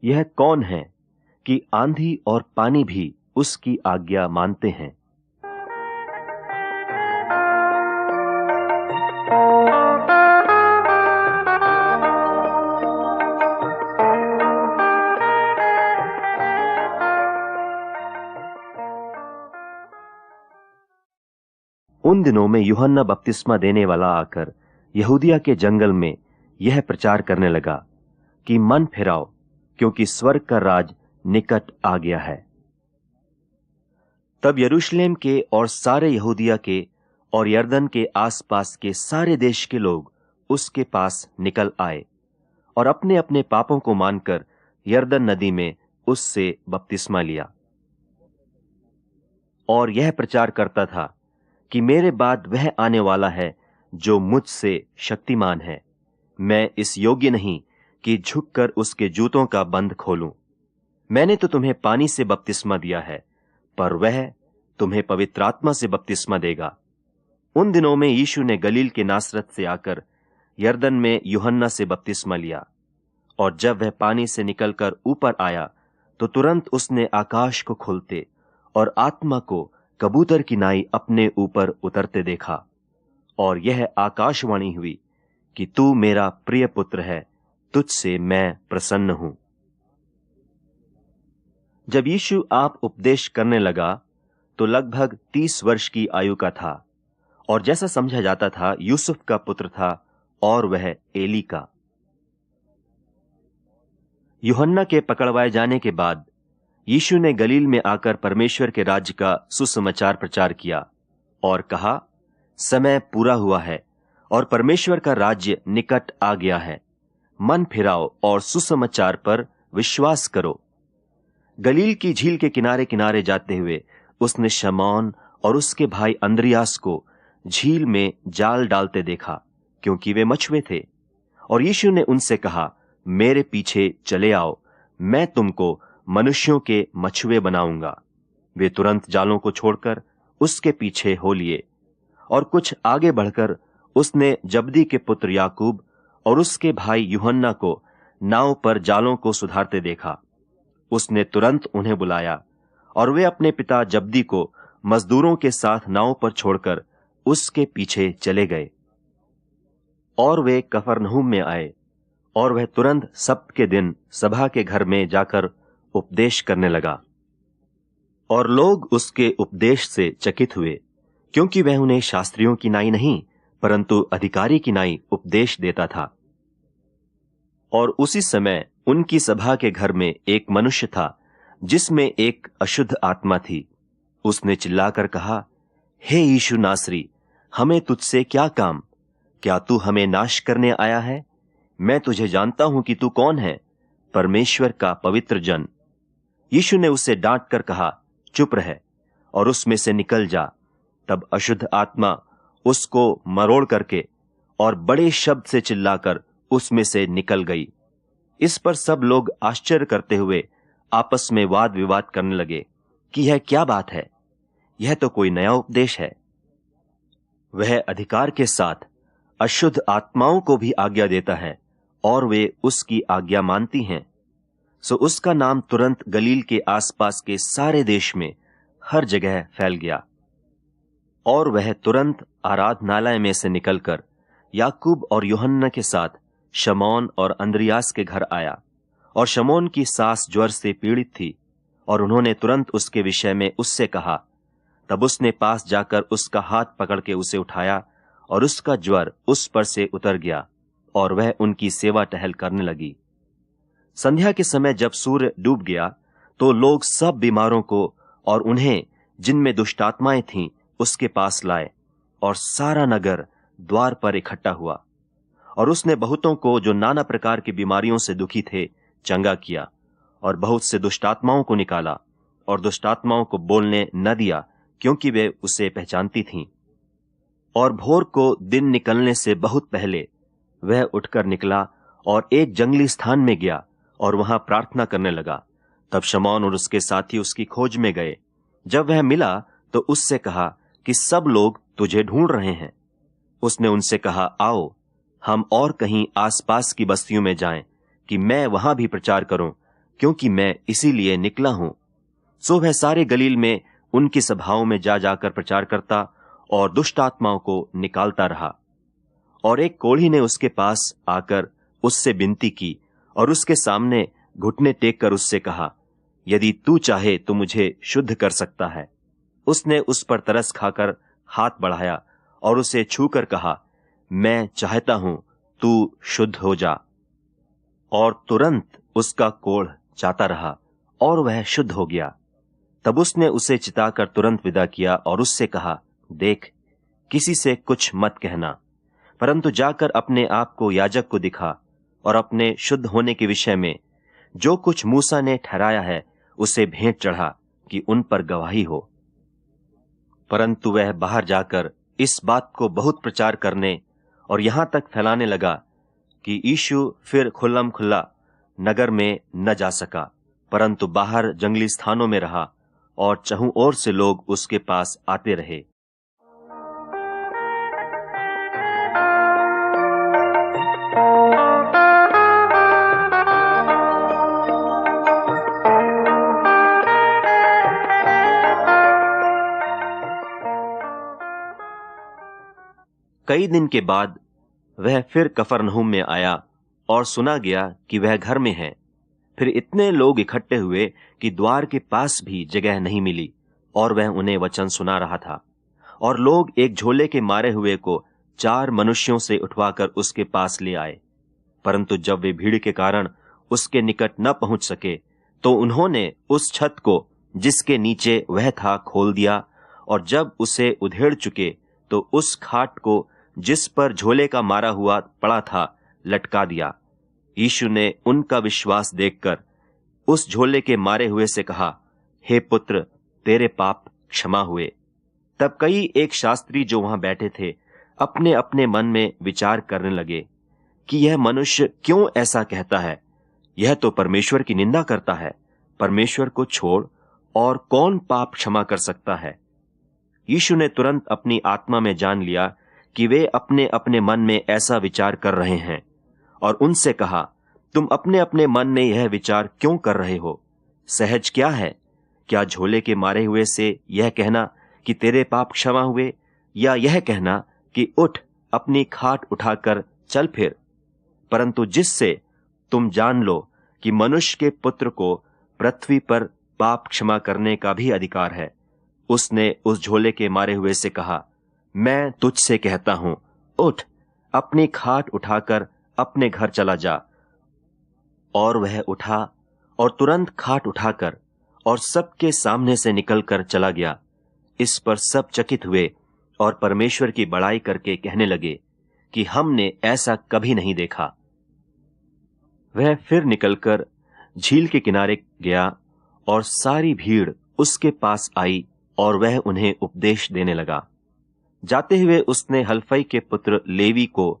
यह कौन है कि आंधी और पानी भी उसकी आज्ञा मानते हैं। उन दिनों में यूहन्ना बपतिस्मा देने वाला आकर यहूदिया के जंगल में यह प्रचार करने लगा कि मन फिराओ, क्योंकि स्वर्ग का राज निकट आ गया है। तब यरूशलेम के और सारे यहूदिया के और यरदन के आसपास के सारे देश के लोग उसके पास निकल आए और अपने अपने पापों को मानकर यरदन नदी में उससे बपतिस्मा लिया। और यह प्रचार करता था कि मेरे बाद वह आने वाला है जो मुझसे शक्तिमान है, मैं इस योग्य नहीं कि झुककर उसके जूतों का बंद खोलूं। मैंने तो तुम्हें पानी से बपतिस्मा दिया है, पर वह तुम्हें पवित्र आत्मा से बपतिस्मा देगा। उन दिनों में यीशु ने गलील के नासरत से आकर यरदन में यूहन्ना से बपतिस्मा लिया, और जब वह पानी से निकलकर ऊपर आया तो तुरंत उसने आकाश को खुलते और आत्मा को कबूतर की नाई अपने ऊपर उतरते देखा, और यह आकाशवाणी हुई कि तू मेरा प्रिय पुत्र है, तुझसे मैं प्रसन्न हूं। जब यीशु आप उपदेश करने लगा तो लगभग 30 वर्ष की आयु का था, और जैसा समझा जाता था यूसुफ का पुत्र था, और वह एली का। यूहन्ना के पकड़वाए जाने के बाद यीशु ने गलील में आकर परमेश्वर के राज्य का सुसमाचार प्रचार किया और कहा, समय पूरा हुआ है और परमेश्वर का राज्य निकट आ गया है। मन फिराओ और सुसमाचार पर विश्वास करो। गलील की झील के किनारे किनारे जाते हुए उसने शमौन और उसके भाई अंद्रियास को झील में जाल डालते देखा, क्योंकि वे मछुए थे। और यीशु ने उनसे कहा, मेरे पीछे चले आओ, मैं तुमको मनुष्यों के मछुए बनाऊंगा। वे तुरंत जालों को छोड़कर उसके पीछे हो लिए, और कुछ आगे बढ़कर उसने जब्दी के पुत्र याकूब और उसके भाई यूहन्ना को नाव पर जालों को सुधारते देखा। उसने तुरंत उन्हें बुलाया, और वे अपने पिता जब्दी को मजदूरों के साथ नाव पर छोड़कर उसके पीछे चले गए। और वे कफरनहूम में आए, और वह तुरंत सब्त के दिन सभा के घर में जाकर उपदेश करने लगा। और लोग उसके उपदेश से चकित हुए, क्योंकि वह उन्हें शास्त्रियों की नाई नहीं परंतु अधिकारी की नाई उपदेश देता था। और उसी समय उनकी सभा के घर में एक मनुष्य था जिसमें एक अशुद्ध आत्मा थी। उसने चिल्लाकर कहा, हे यीशु नासरी, हमें तुझसे क्या काम? क्या तू हमें नाश करने आया है? मैं तुझे जानता हूं कि तू कौन है, परमेश्वर का पवित्र जन। यीशु ने उसे डांट कर कहा, चुप रह और उसमें से निकल जा। तब अशुद्ध आत्मा उसको मरोड़ करके और बड़े शब्द से चिल्लाकर उसमें से निकल गई। इस पर सब लोग आश्चर्य करते हुए आपस में वाद विवाद करने लगे कि यह क्या बात है, यह तो कोई नया उपदेश है। वह अधिकार के साथ अशुद्ध आत्माओं को भी आज्ञा देता है, और वे उसकी आज्ञा मानती हैं। सो उसका नाम तुरंत गलील के आसपास के सारे देश में हर जगह फैल गया। और वह तुरंत आराधनालय में से निकलकर याकूब और यूहन्ना के साथ शमौन और अंद्रियास के घर आया। और शमौन की सास ज्वर से पीड़ित थी, और उन्होंने तुरंत उसके विषय में उससे कहा। तब उसने पास जाकर उसका हाथ पकड़ के उसे उठाया, और उसका ज्वर उस पर से उतर गया, और वह उनकी सेवा टहल करने लगी। संध्या के समय जब सूर्य डूब गया तो लोग सब बीमारों को और उन्हें जिनमें दुष्टात्माएं थीं उसके पास लाए, और सारा नगर द्वार पर इकट्ठा हुआ। और उसने बहुतों को जो नाना प्रकार की बीमारियों से दुखी थे चंगा किया, और बहुत से दुष्टात्माओं को निकाला, और दुष्टात्माओं को बोलने न दिया, क्योंकि वे उसे पहचानती थीं। और भोर को दिन निकलने से बहुत पहले वह उठकर निकला और एक जंगली स्थान में गया और वहां प्रार्थना करने लगा। तब शमौन और उसके साथी उसकी खोज में गए। जब वह मिला तो उससे कहा कि सब लोग तुझे ढूंढ रहे हैं। उसने उनसे कहा, आओ हम और कहीं आसपास की बस्तियों में जाएं, कि मैं वहां भी प्रचार करूं, क्योंकि मैं इसीलिए निकला हूं। सो वह सारे गलील में उनकी सभाओं में जा जाकर प्रचार करता और दुष्ट आत्माओं को निकालता रहा। और एक कोढ़ी ने उसके पास आकर उससे विनती की और उसके सामने घुटने टेक कर उससे कहा, यदि तू चाहे तो मुझे शुद्ध कर सकता है। उसने उस पर तरस खाकर हाथ बढ़ाया और उसे छूकर कहा, मैं चाहता हूं, तू शुद्ध हो जा। और तुरंत उसका कोढ़ जाता रहा और वह शुद्ध हो गया। तब उसने उसे चिताकर तुरंत विदा किया और उससे कहा, देख, किसी से कुछ मत कहना, परंतु जाकर अपने आप को याजक को दिखा और अपने शुद्ध होने के विषय में जो कुछ मूसा ने ठहराया है उसे भेंट चढ़ा कि उन पर गवाही हो। परंतु वह बाहर जाकर इस बात को बहुत प्रचार करने और यहां तक फैलाने लगा कि यीशु फिर खुल्लम खुल्ला नगर में न जा सका, परंतु बाहर जंगली स्थानों में रहा और चहुं ओर से लोग उसके पास आते रहे। कई दिन के बाद वह फिर कफरनहूम में आया और सुना गया कि वह घर में है। फिर इतने लोग इकट्ठे हुए कि द्वार के पास भी जगह नहीं मिली और वह उन्हें वचन सुना रहा था। और लोग एक झोले के मारे हुए को 4 मनुष्यों से उठवाकर उसके पास ले आए। परंतु जब वे भीड़ के कारण उसके निकट न पहुंच सके तो उन्होंने उस छत को जिसके नीचे वह था खोल दिया, और जब उसे उधेड़ चुके तो उस खाट को जिस पर झोले का मारा हुआ पड़ा था लटका दिया। यीशु ने उनका विश्वास देखकर उस झोले के मारे हुए से कहा, हे पुत्र, तेरे पाप क्षमा हुए। तब कई एक शास्त्री जो वहां बैठे थे अपने अपने मन में विचार करने लगे कि यह मनुष्य क्यों ऐसा कहता है। यह तो परमेश्वर की निंदा करता है। परमेश्वर को छोड़ और कौन पाप क्षमा कर सकता है। यीशु ने तुरंत अपनी आत्मा में जान लिया कि वे अपने अपने मन में ऐसा विचार कर रहे हैं, और उनसे कहा, तुम अपने अपने मन में यह विचार क्यों कर रहे हो? सहज क्या है? क्या झोले के मारे हुए से यह कहना कि तेरे पाप क्षमा हुए, या यह कहना कि उठ, अपनी खाट उठाकर चल फिर? परंतु जिससे तुम जान लो कि मनुष्य के पुत्र को पृथ्वी पर पाप क्षमा करने का भी अधिकार है, उसने उस झोले के मारे हुए से कहा, मैं तुझसे कहता हूं, उठ, अपनी खाट उठाकर अपने घर चला जा। और वह उठा और तुरंत खाट उठाकर और सबके सामने से निकलकर चला गया। इस पर सब चकित हुए और परमेश्वर की बड़ाई करके कहने लगे कि हमने ऐसा कभी नहीं देखा। वह फिर निकलकर झील के किनारे गया और सारी भीड़ उसके पास आई और वह उन्हें उपदेश देने लगा। जाते हुए उसने हलफई के पुत्र लेवी को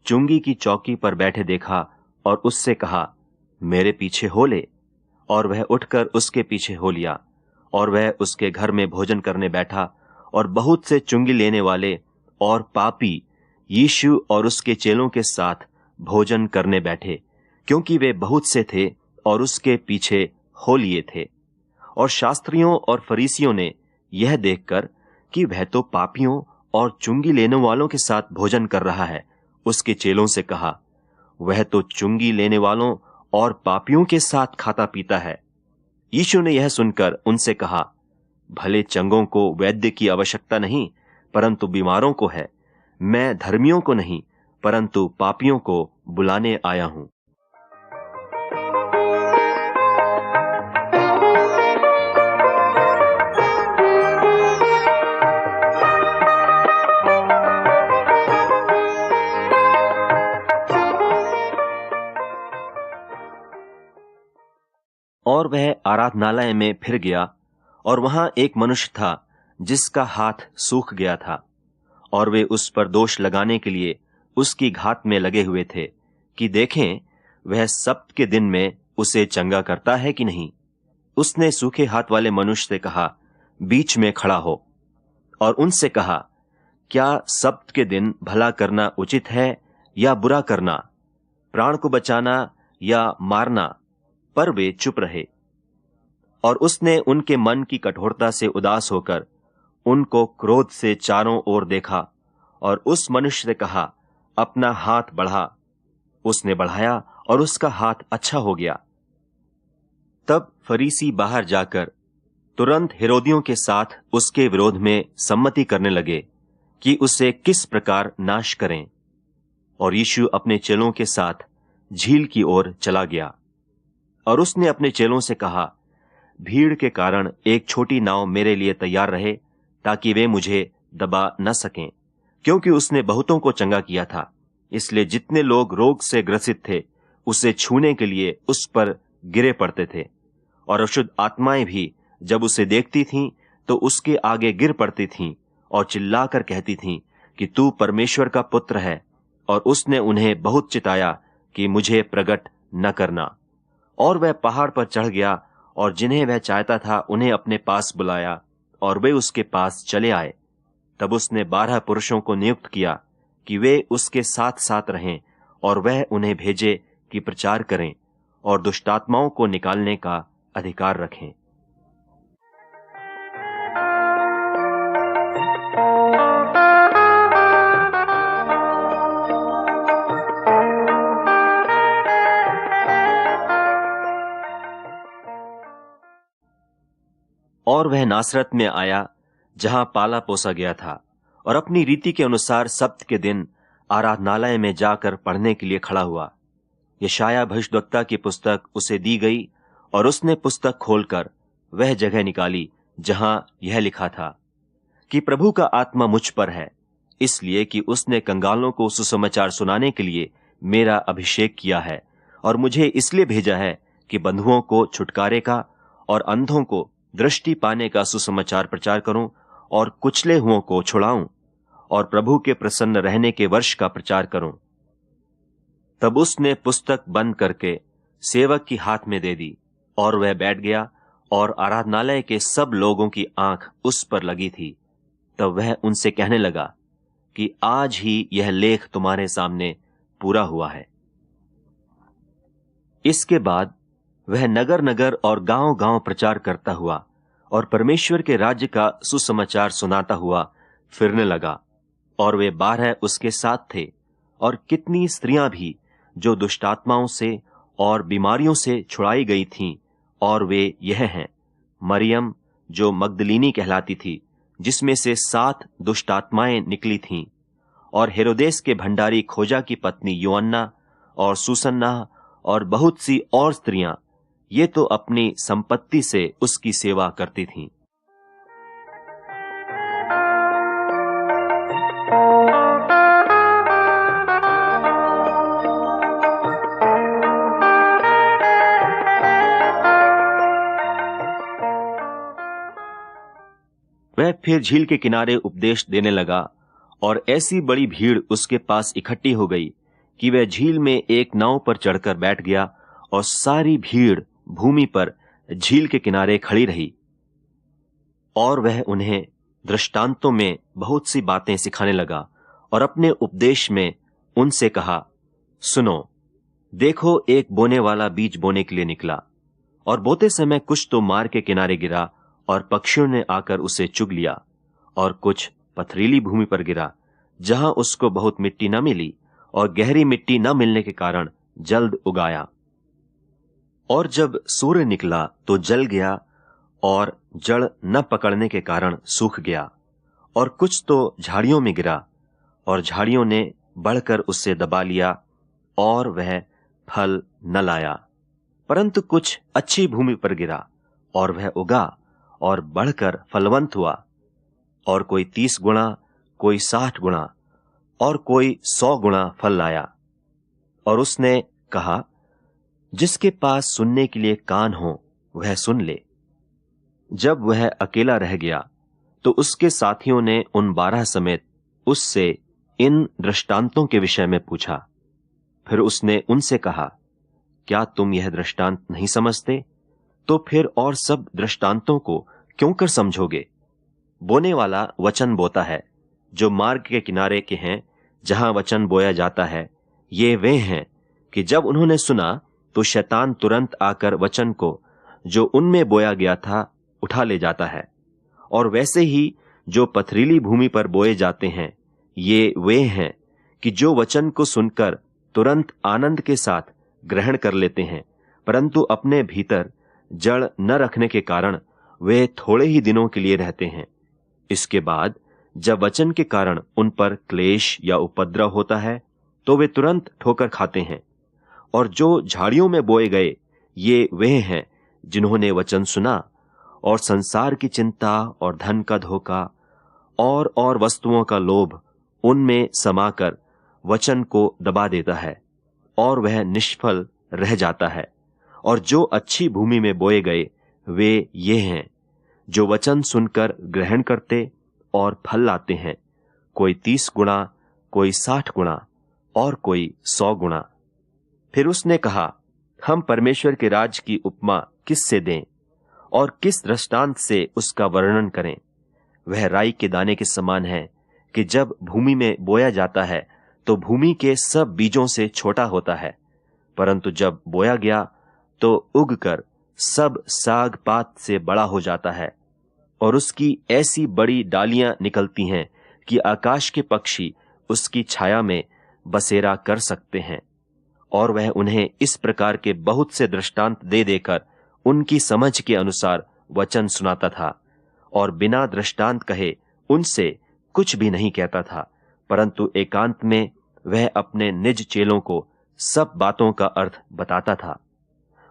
चुंगी की चौकी पर बैठे देखा और उससे कहा, मेरे पीछे हो ले। और वह उठकर उसके पीछे हो लिया, और वह उसके घर में भोजन करने बैठा। और बहुत से चुंगी लेने वाले और पापी यीशु और उसके चेलों के साथ भोजन करने बैठे, क्योंकि वे बहुत से थे और उसके पीछे हो लिए थे। और शास्त्रियों और फरीसियों ने यह देखकर कि वह तो पापियों और चुंगी लेने वालों के साथ भोजन कर रहा है, उसके चेलों से कहा, वह तो चुंगी लेने वालों और पापियों के साथ खाता पीता है। यीशु ने यह सुनकर उनसे कहा, भले चंगों को वैद्य की आवश्यकता नहीं, परंतु बीमारों को है। मैं धर्मियों को नहीं, परंतु पापियों को बुलाने आया हूं। और वह आराधनालय में फिर गया, और वहां एक मनुष्य था जिसका हाथ सूख गया था, और वे उस पर दोष लगाने के लिए उसकी घात में लगे हुए थे कि देखें वह सब्त के दिन में उसे चंगा करता है कि नहीं। उसने सूखे हाथ वाले मनुष्य से कहा, बीच में खड़ा हो, और उनसे कहा, क्या सब्त के दिन भला करना उचित है या बुरा करना, प्राण को बचाना या मारना? पर वे चुप रहे। और उसने उनके मन की कठोरता से उदास होकर उनको क्रोध से चारों ओर देखा और उस मनुष्य से कहा, अपना हाथ बढ़ा। उसने बढ़ाया और उसका हाथ अच्छा हो गया। तब फरीसी बाहर जाकर तुरंत हेरोदियों के साथ उसके विरोध में सम्मति करने लगे कि उसे किस प्रकार नाश करें। और यीशु अपने चेलों के साथ झील की ओर चला गया। और उसने अपने चेलों से कहा, भीड़ के कारण एक छोटी नाव मेरे लिए तैयार रहे, ताकि वे मुझे दबा न सकें, क्योंकि उसने बहुतों को चंगा किया था। इसलिए जितने लोग रोग से ग्रसित थे, उसे छूने के लिए उस पर गिरे पड़ते थे। और अशुद्ध आत्माएं भी जब उसे देखती थीं, तो उसके आगे गिर पड़ती थीं और चिल्लाकर कहती थीं कि तू परमेश्वर का पुत्र है। और उसने उन्हें बहुत चिताया कि मुझे प्रगट न करना। और वह पहाड़ पर चढ़ गया और जिन्हें वह चाहता था उन्हें अपने पास बुलाया, और वे उसके पास चले आए। तब उसने 12 पुरुषों को नियुक्त किया कि वे उसके साथ साथ रहें, और वह उन्हें भेजे कि प्रचार करें और दुष्टात्माओं को निकालने का अधिकार रखें। और वह नासरत में आया, जहां पाला पोसा गया था, और अपनी रीति के अनुसार सब्त के दिन आराधनालय में जाकर पढ़ने के लिए खड़ा हुआ। यशायाह भविष्यद्वक्ता की पुस्तक उसे दी गई, और उसने पुस्तक खोलकर वह जगह निकाली जहां यह लिखा था कि प्रभु का आत्मा मुझ पर है, इसलिए कि उसने कंगालों को सुसमाचार सुनाने के लिए मेरा अभिषेक किया है, और मुझे इसलिए भेजा है कि बंधुओं को छुटकारे का और अंधों को दृष्टि पाने का सुसमाचार प्रचार करूं, और कुचले हुओं को छुड़ाऊं, और प्रभु के प्रसन्न रहने के वर्ष का प्रचार करूं। तब उसने पुस्तक बंद करके सेवक की हाथ में दे दी, और वह बैठ गया, और आराधनालय के सब लोगों की आंख उस पर लगी थी। तब वह उनसे कहने लगा कि आज ही यह लेख तुम्हारे सामने पूरा हुआ है। इसके बाद वह नगर नगर और गांव गांव प्रचार करता हुआ और परमेश्वर के राज्य का सुसमाचार सुनाता हुआ फिरने लगा। और वे 12 उसके साथ थे, और कितनी स्त्रियां भी जो दुष्टात्माओं से और बीमारियों से छुड़ाई गई थीं। और वे यह हैं, मरियम जो मगदलीनी कहलाती थी, जिसमें से 7 दुष्टात्माएं निकली थीं, और हेरोदेस के भंडारी खोजा की पत्नी योअन्ना और सुसन्ना और बहुत सी और स्त्रियां, ये तो अपनी संपत्ति से उसकी सेवा करती थीं। वह फिर झील के किनारे उपदेश देने लगा, और ऐसी बड़ी भीड़ उसके पास इकट्ठी हो गई कि वह झील में एक नाव पर चढ़कर बैठ गया, और सारी भीड़ भूमि पर झील के किनारे खड़ी रही। और वह उन्हें दृष्टांतों में बहुत सी बातें सिखाने लगा, और अपने उपदेश में उनसे कहा, सुनो, देखो, एक बोने वाला बीज बोने के लिए निकला, और बोते समय कुछ तो मार्ग के किनारे गिरा, और पक्षियों ने आकर उसे चुग लिया। और कुछ पथरीली भूमि पर गिरा, जहां उसको बहुत मिट्टी न मिली, और गहरी मिट्टी न मिलने के कारण जल्द उगाया। और जब सूर्य निकला तो जल गया, और जड़ न पकड़ने के कारण सूख गया। और कुछ तो झाड़ियों में गिरा, और झाड़ियों ने बढ़कर उससे दबा लिया, और वह फल न लाया। परंतु कुछ अच्छी भूमि पर गिरा, और वह उगा और बढ़कर फलवंत हुआ। और कोई 30 गुणा, कोई 60 गुणा, और कोई 100 गुणा फल लाया। और उसने कहा, जिसके पास सुनने के लिए कान हो वह सुन ले। जब वह अकेला रह गया, तो उसके साथियों ने उन 12 समेत उससे इन दृष्टांतों के विषय में पूछा। फिर उसने उनसे कहा, क्या तुम यह दृष्टांत नहीं समझते? तो फिर और सब दृष्टांतों को क्यों कर समझोगे? बोने वाला वचन बोता है, जो मार्ग के किनारे के हैं, जहां वचन बोया जाता है। ये वे हैं कि जब उन्होंने सुना तो शैतान तुरंत आकर वचन को जो उनमें बोया गया था उठा ले जाता है। और वैसे ही जो पथरीली भूमि पर बोए जाते हैं, ये वे हैं कि जो वचन को सुनकर तुरंत आनंद के साथ ग्रहण कर लेते हैं, परंतु अपने भीतर जड़ न रखने के कारण वे थोड़े ही दिनों के लिए रहते हैं। इसके बाद जब वचन के कारण उन पर क्लेश या उपद्रव होता है, तो वे तुरंत ठोकर खाते हैं। और जो झाड़ियों में बोए गए, ये वे हैं जिन्होंने वचन सुना और संसार की चिंता और धन का धोखा और वस्तुओं का लोभ उनमें समाकर वचन को दबा देता है और वह निष्फल रह जाता है। और जो अच्छी भूमि में बोए गए, वे ये हैं जो वचन सुनकर ग्रहण करते और फल लाते हैं, कोई 30 गुणा, कोई 60 गुणा और कोई 100 गुणा। फिर उसने कहा, हम परमेश्वर के राज की उपमा किससे दें और किस दृष्टांत से उसका वर्णन करें? वह राई के दाने के समान है कि जब भूमि में बोया जाता है तो भूमि के सब बीजों से छोटा होता है, परंतु जब बोया गया तो उगकर सब साग पात से बड़ा हो जाता है और उसकी ऐसी बड़ी डालियां निकलती हैं कि आकाश के पक्षी उसकी छाया में बसेरा कर सकते हैं। और वह उन्हें इस प्रकार के बहुत से दृष्टांत दे देकर उनकी समझ के अनुसार वचन सुनाता था, और बिना दृष्टांत कहे उनसे कुछ भी नहीं कहता था, परंतु एकांत में वह अपने निज चेलों को सब बातों का अर्थ बताता था।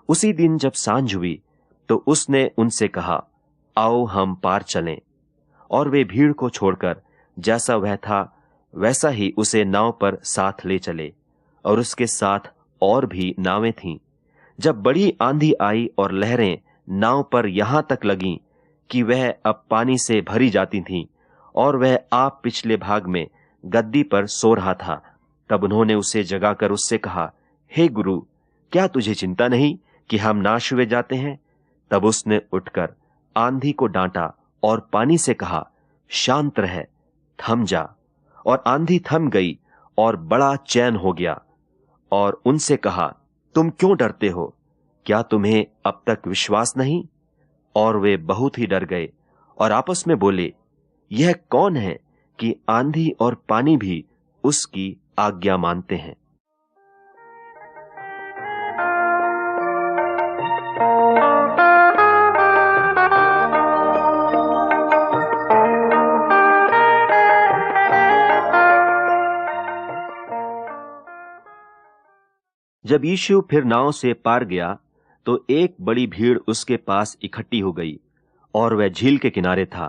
उसी दिन जब सांझ हुई तो उसने उनसे कहा, आओ हम पार चलें। और वे भीड़ को छोड़कर जैसा वह था वैसा ही उसे नाव पर साथ ले चले, और उसके साथ और भी नावें थीं। जब बड़ी आंधी आई और लहरें नाव पर यहां तक लगीं कि वह अब पानी से भरी जाती थीं, और वह आप पिछले भाग में गद्दी पर सो रहा था, तब उन्होंने उसे जगाकर उससे कहा, हे गुरु, क्या तुझे चिंता नहीं कि हम नाश हुए जाते हैं? तब उसने उठकर आंधी को डांटा और पानी से कहा, शांत रह, थम जा। और आंधी थम गई और बड़ा चैन हो गया। और उनसे कहा, तुम क्यों डरते हो? क्या तुम्हें अब तक विश्वास नहीं? और वे बहुत ही डर गए और आपस में बोले, यह कौन है कि आंधी और पानी भी उसकी आज्ञा मानते हैं? जब यीशु फिर नाव से पार गया तो एक बड़ी भीड़ उसके पास इकट्ठी हो गई, और वह झील के किनारे था।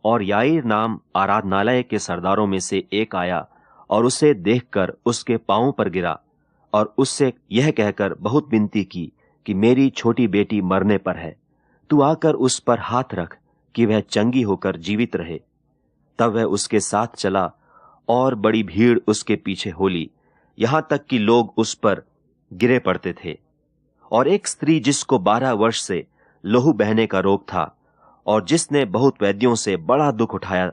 और याईर नाम आराधनालय के सरदारों में से एक आया और उसे देखकर उसके पांवों पर गिरा और उससे यह कहकर बहुत विनती की कि मेरी छोटी बेटी मरने पर है, तू आकर उस पर हाथ रख कि वह चंगी होकर जीवित रहे। तब वह उसके साथ चला और बड़ी भीड़ उसके पीछे हो ली, यहां तक कि लोग उस पर गिरे पड़ते थे। और एक स्त्री जिसको 12 वर्ष से लहू बहने का रोग था और जिसने बहुत वैद्यों से बड़ा दुख उठाया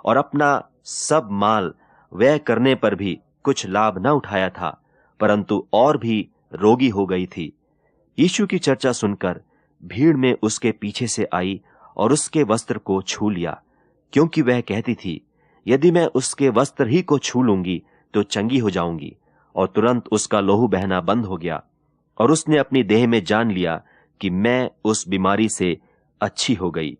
और अपना सब माल व्यय करने पर भी कुछ लाभ न उठाया था, परंतु और भी रोगी हो गई थी, यीशु की चर्चा सुनकर भीड़ में उसके पीछे से आई और उसके वस्त्र को छू लिया, क्योंकि वह कहती थी, यदि मैं उसके वस्त्र ही को छू लूंगी तो चंगी हो जाऊंगी। और तुरंत उसका लहू बहना बंद हो गया और उसने अपनी देह में जान लिया कि मैं उस बीमारी से अच्छी हो गई।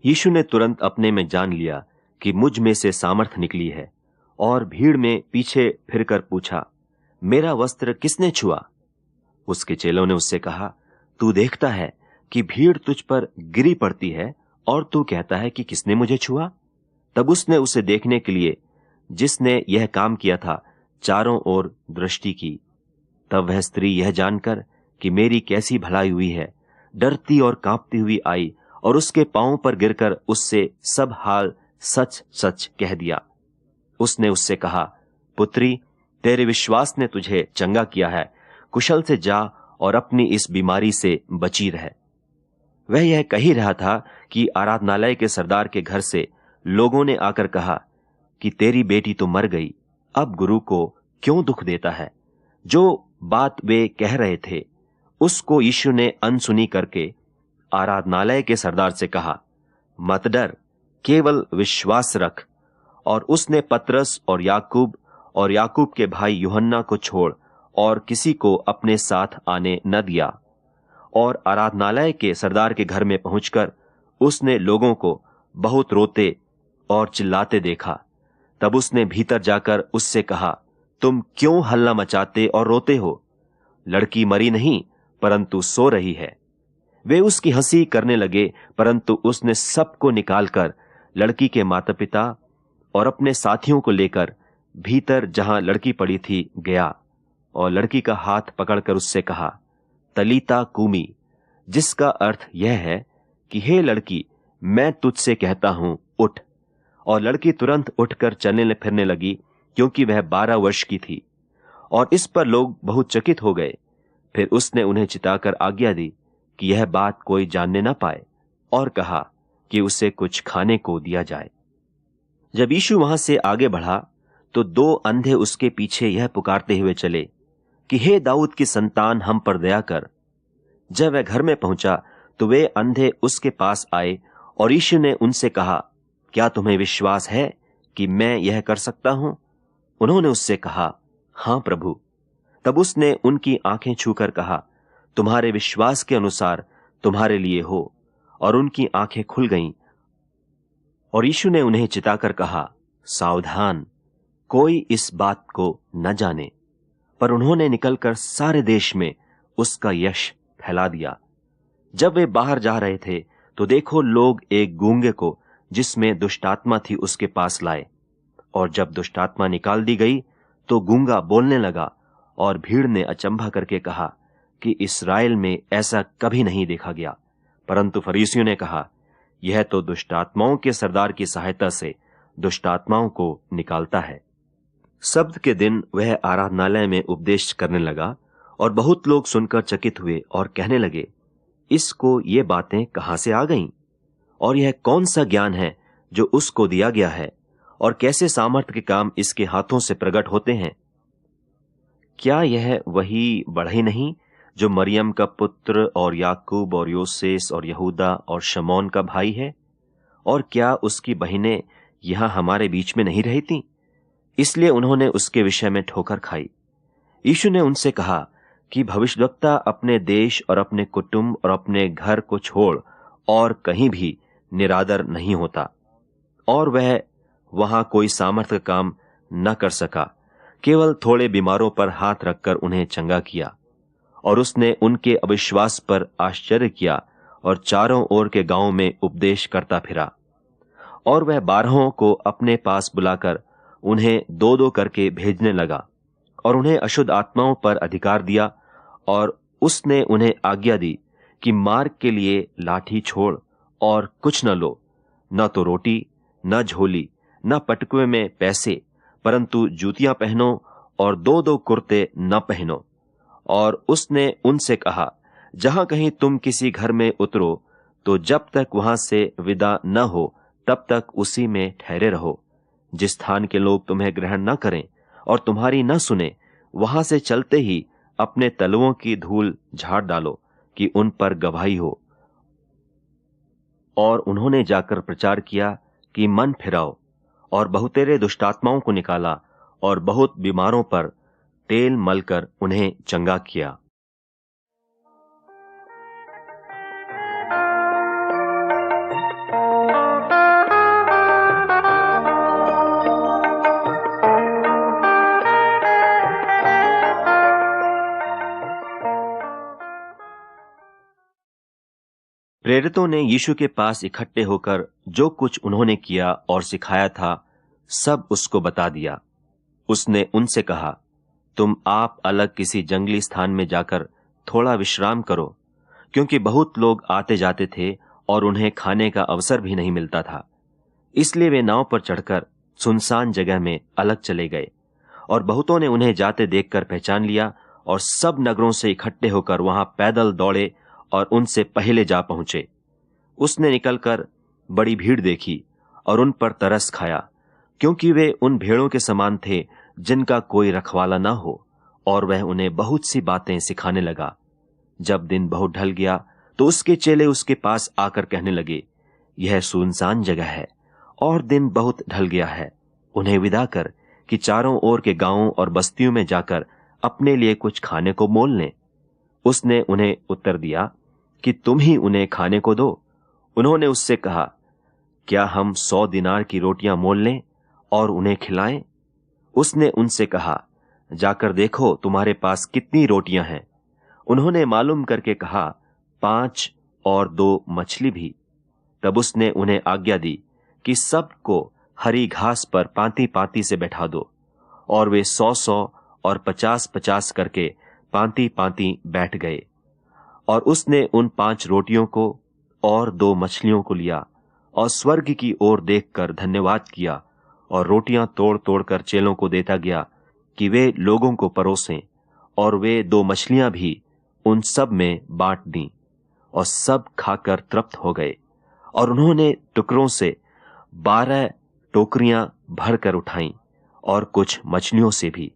यीशु ने तुरंत अपने में जान लिया कि मुझ में से सामर्थ निकली है, और भीड़ में पीछे फिरकर पूछा, मेरा वस्त्र किसने छुआ? उसके चेलों ने उससे कहा, तू देखता है कि भीड़ तुझ पर गिरी पड़ती है और तू कहता है कि किसने मुझे छुआ? तब उसने उसे देखने के लिए जिसने यह काम किया था चारों ओर दृष्टि की। तब वह स्त्री यह जानकर कि मेरी कैसी भलाई हुई है, डरती और कांपती हुई आई और उसके पांवों पर गिरकर उससे सब हाल सच सच कह दिया। उसने उससे कहा, पुत्री, तेरे विश्वास ने तुझे चंगा किया है, कुशल से जा और अपनी इस बीमारी से बची रह। वह यह कह ही रहा था कि आराधनालय के सरदार के घर से लोगों ने आकर कहा कि तेरी बेटी तो मर गई, अब गुरु को क्यों दुख देता है। जो बात वे कह रहे थे उसको यीशु ने अनसुनी करके आराधनालय के सरदार से कहा, मत डर, केवल विश्वास रख। और उसने पतरस और याकूब के भाई यूहन्ना को छोड़ और किसी को अपने साथ आने न दिया। और आराधनालय के सरदार के घर में पहुंचकर उसने लोगों को बहुत रोते और चिल्लाते देखा। तब उसने भीतर जाकर उससे कहा, तुम क्यों हल्ला मचाते और रोते हो? लड़की मरी नहीं परंतु सो रही है। वे उसकी हंसी करने लगे, परंतु उसने सबको निकालकर लड़की के माता पिता और अपने साथियों को लेकर भीतर जहां लड़की पड़ी थी गया और लड़की का हाथ पकड़कर उससे कहा, तलीता कूमी, जिसका अर्थ यह है कि हे लड़की, मैं तुझसे कहता हूं, उठ। और लड़की तुरंत उठकर चलने फिरने लगी, क्योंकि वह 12 वर्ष की थी। और इस पर लोग बहुत चकित हो गए। फिर उसने उन्हें चिताकर आज्ञा दी कि यह बात कोई जानने न पाए, और कहा कि उसे कुछ खाने को दिया जाए। जब यीशु वहां से आगे बढ़ा तो 2 अंधे उसके पीछे यह पुकारते हुए चले कि हे दाऊद की संतान, हम पर दया कर। जब वह घर में पहुंचा तो वे अंधे उसके पास आए और यीशु ने उनसे कहा, क्या तुम्हें विश्वास है कि मैं यह कर सकता हूं? उन्होंने उससे कहा, हां प्रभु। तब उसने उनकी आंखें छूकर कहा, तुम्हारे विश्वास के अनुसार तुम्हारे लिए हो। और उनकी आंखें खुल गईं। और यीशु ने उन्हें चिताकर कहा, सावधान, कोई इस बात को न जाने। पर उन्होंने निकलकर सारे देश में उसका यश फैला दिया। जब वे बाहर जा रहे थे तो देखो, लोग एक गूंगे को जिसमें दुष्टात्मा थी उसके पास लाए। और जब दुष्टात्मा निकाल दी गई तो गूंगा बोलने लगा। और भीड़ ने अचंभा करके कहा कि इस्राएल में ऐसा कभी नहीं देखा गया। परंतु फरीसियों ने कहा, यह तो दुष्टात्माओं के सरदार की सहायता से दुष्टात्माओं को निकालता है। सब्त के दिन वह आराधनालय में उपदेश करने लगा और बहुत लोग सुनकर चकित हुए और कहने लगे, इसको ये बातें कहां से आ गईं? और यह कौन सा ज्ञान है जो उसको दिया गया है? और कैसे सामर्थ्य के काम इसके हाथों से प्रकट होते हैं? क्या यह वही बढ़ई नहीं जो मरियम का पुत्र और याकूब और योसेस और यहूदा और शमौन का भाई है? और क्या उसकी बहिनें यहां हमारे बीच में नहीं रहती? इसलिए उन्होंने उसके विषय में ठोकर खाई। यीशु ने उनसे कहा कि भविष्यद्वक्ता अपने देश और अपने कुटुंब और अपने घर को छोड़ और कहीं भी निरादर नहीं होता। और वह वहां कोई सामर्थ्य काम न कर सका, केवल थोड़े बीमारों पर हाथ रखकर उन्हें चंगा किया। और उसने उनके अविश्वास पर आश्चर्य किया और चारों ओर के गांवों में उपदेश करता फिरा। और वह 12 को अपने पास बुलाकर उन्हें 2-2 करके भेजने लगा और उन्हें अशुद्ध आत्माओं पर अधिकार दिया। और उसने उन्हें आज्ञा दी कि मार्ग के लिए लाठी छोड़ और कुछ न लो, न तो रोटी, न झोली, न पटकुए में पैसे, परंतु जूतियां पहनो और 2-2 कुर्ते न पहनो। और उसने उनसे कहा, जहां कहीं तुम किसी घर में उतरो तो जब तक वहां से विदा न हो तब तक उसी में ठहरे रहो। जिस स्थान के लोग तुम्हें ग्रहण न करें और तुम्हारी न सुने, वहां से चलते ही अपने तलवों की धूल झाड़ डालो कि उन पर गवाही हो। और उन्होंने जाकर प्रचार किया कि मन फिराओ, और बहुतेरे दुष्टात्माओं को निकाला और बहुत बीमारों पर तेल मलकर उन्हें चंगा किया। प्रेरितों ने यीशु के पास इकट्ठे होकर जो कुछ उन्होंने किया और सिखाया था सब उसको बता दिया। उसने उनसे कहा, तुम आप अलग किसी जंगली स्थान में जाकर थोड़ा विश्राम करो, क्योंकि बहुत लोग आते जाते थे और उन्हें खाने का अवसर भी नहीं मिलता था। इसलिए वे नाव पर चढ़कर सुनसान जगह में अलग चले गए। और बहुतों ने उन्हें जाते देखकर पहचान लिया और सब नगरों से इकट्ठे होकर वहां पैदल दौड़े और उनसे पहले जा पहुंचे। उसने निकलकर बड़ी भीड़ देखी और उन पर तरस खाया, क्योंकि वे उन भेड़ों के समान थे जिनका कोई रखवाला न हो, और वह उन्हें बहुत सी बातें सिखाने लगा। जब दिन बहुत ढल गया तो उसके चेले उसके पास आकर कहने लगे, यह सुनसान जगह है और दिन बहुत ढल गया है, उन्हें विदा कर कि चारों ओर के गांवों और बस्तियों में जाकर अपने लिए कुछ खाने को मोल लें। उसने उन्हें उत्तर दिया कि तुम ही उन्हें खाने को दो। उन्होंने उससे कहा, क्या हम 100 दिनार की रोटियां मोल लें और उन्हें खिलाएं? उसने उनसे कहा, जाकर देखो तुम्हारे पास कितनी रोटियां हैं। उन्होंने मालूम करके कहा, 5 और 2 मछली भी। तब उसने उन्हें आज्ञा दी कि सबको हरी घास पर पांति पांति से बैठा दो, और वे 100-100 और 50-50 करके पांति पांति बैठ गए। और उसने उन 5 रोटियों को और 2 मछलियों को लिया और स्वर्ग की ओर देखकर धन्यवाद किया और रोटियां तोड़ तोड़कर चेलों को देता गया कि वे लोगों को परोसें, और वे 2 मछलियां भी उन सब में बांट दी, और सब खाकर तृप्त हो गए। और उन्होंने टुकड़ों से 12 टोकरियां भरकर उठाईं, और कुछ मछलियों से भी।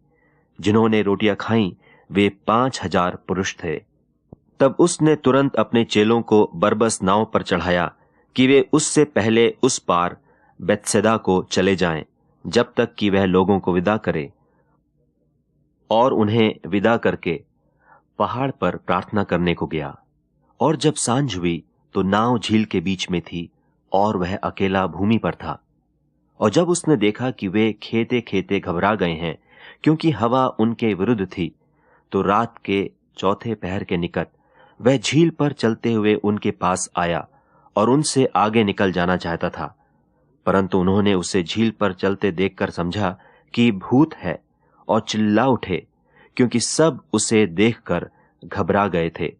जिन्होंने रोटियां खाईं वे 5,000 पुरुष थे। तब उसने तुरंत अपने चेलों को बरबस नाव पर चढ़ाया कि वे उससे पहले उस पार बेतसैदा को चले जाएं, जब तक कि वह लोगों को विदा करे। और उन्हें विदा करके पहाड़ पर प्रार्थना करने को गया। और जब सांझ हुई तो नाव झील के बीच में थी और वह अकेला भूमि पर था। और जब उसने देखा कि वे खेते खेते घबरा गए हैं, क्योंकि हवा उनके विरुद्ध थी, तो रात के 4थे पहर के निकट वह झील पर चलते हुए उनके पास आया और उनसे आगे निकल जाना चाहता था। परंतु उन्होंने उसे झील पर चलते देखकर समझा कि भूत है और चिल्ला उठे, क्योंकि सब उसे देखकर घबरा गए थे।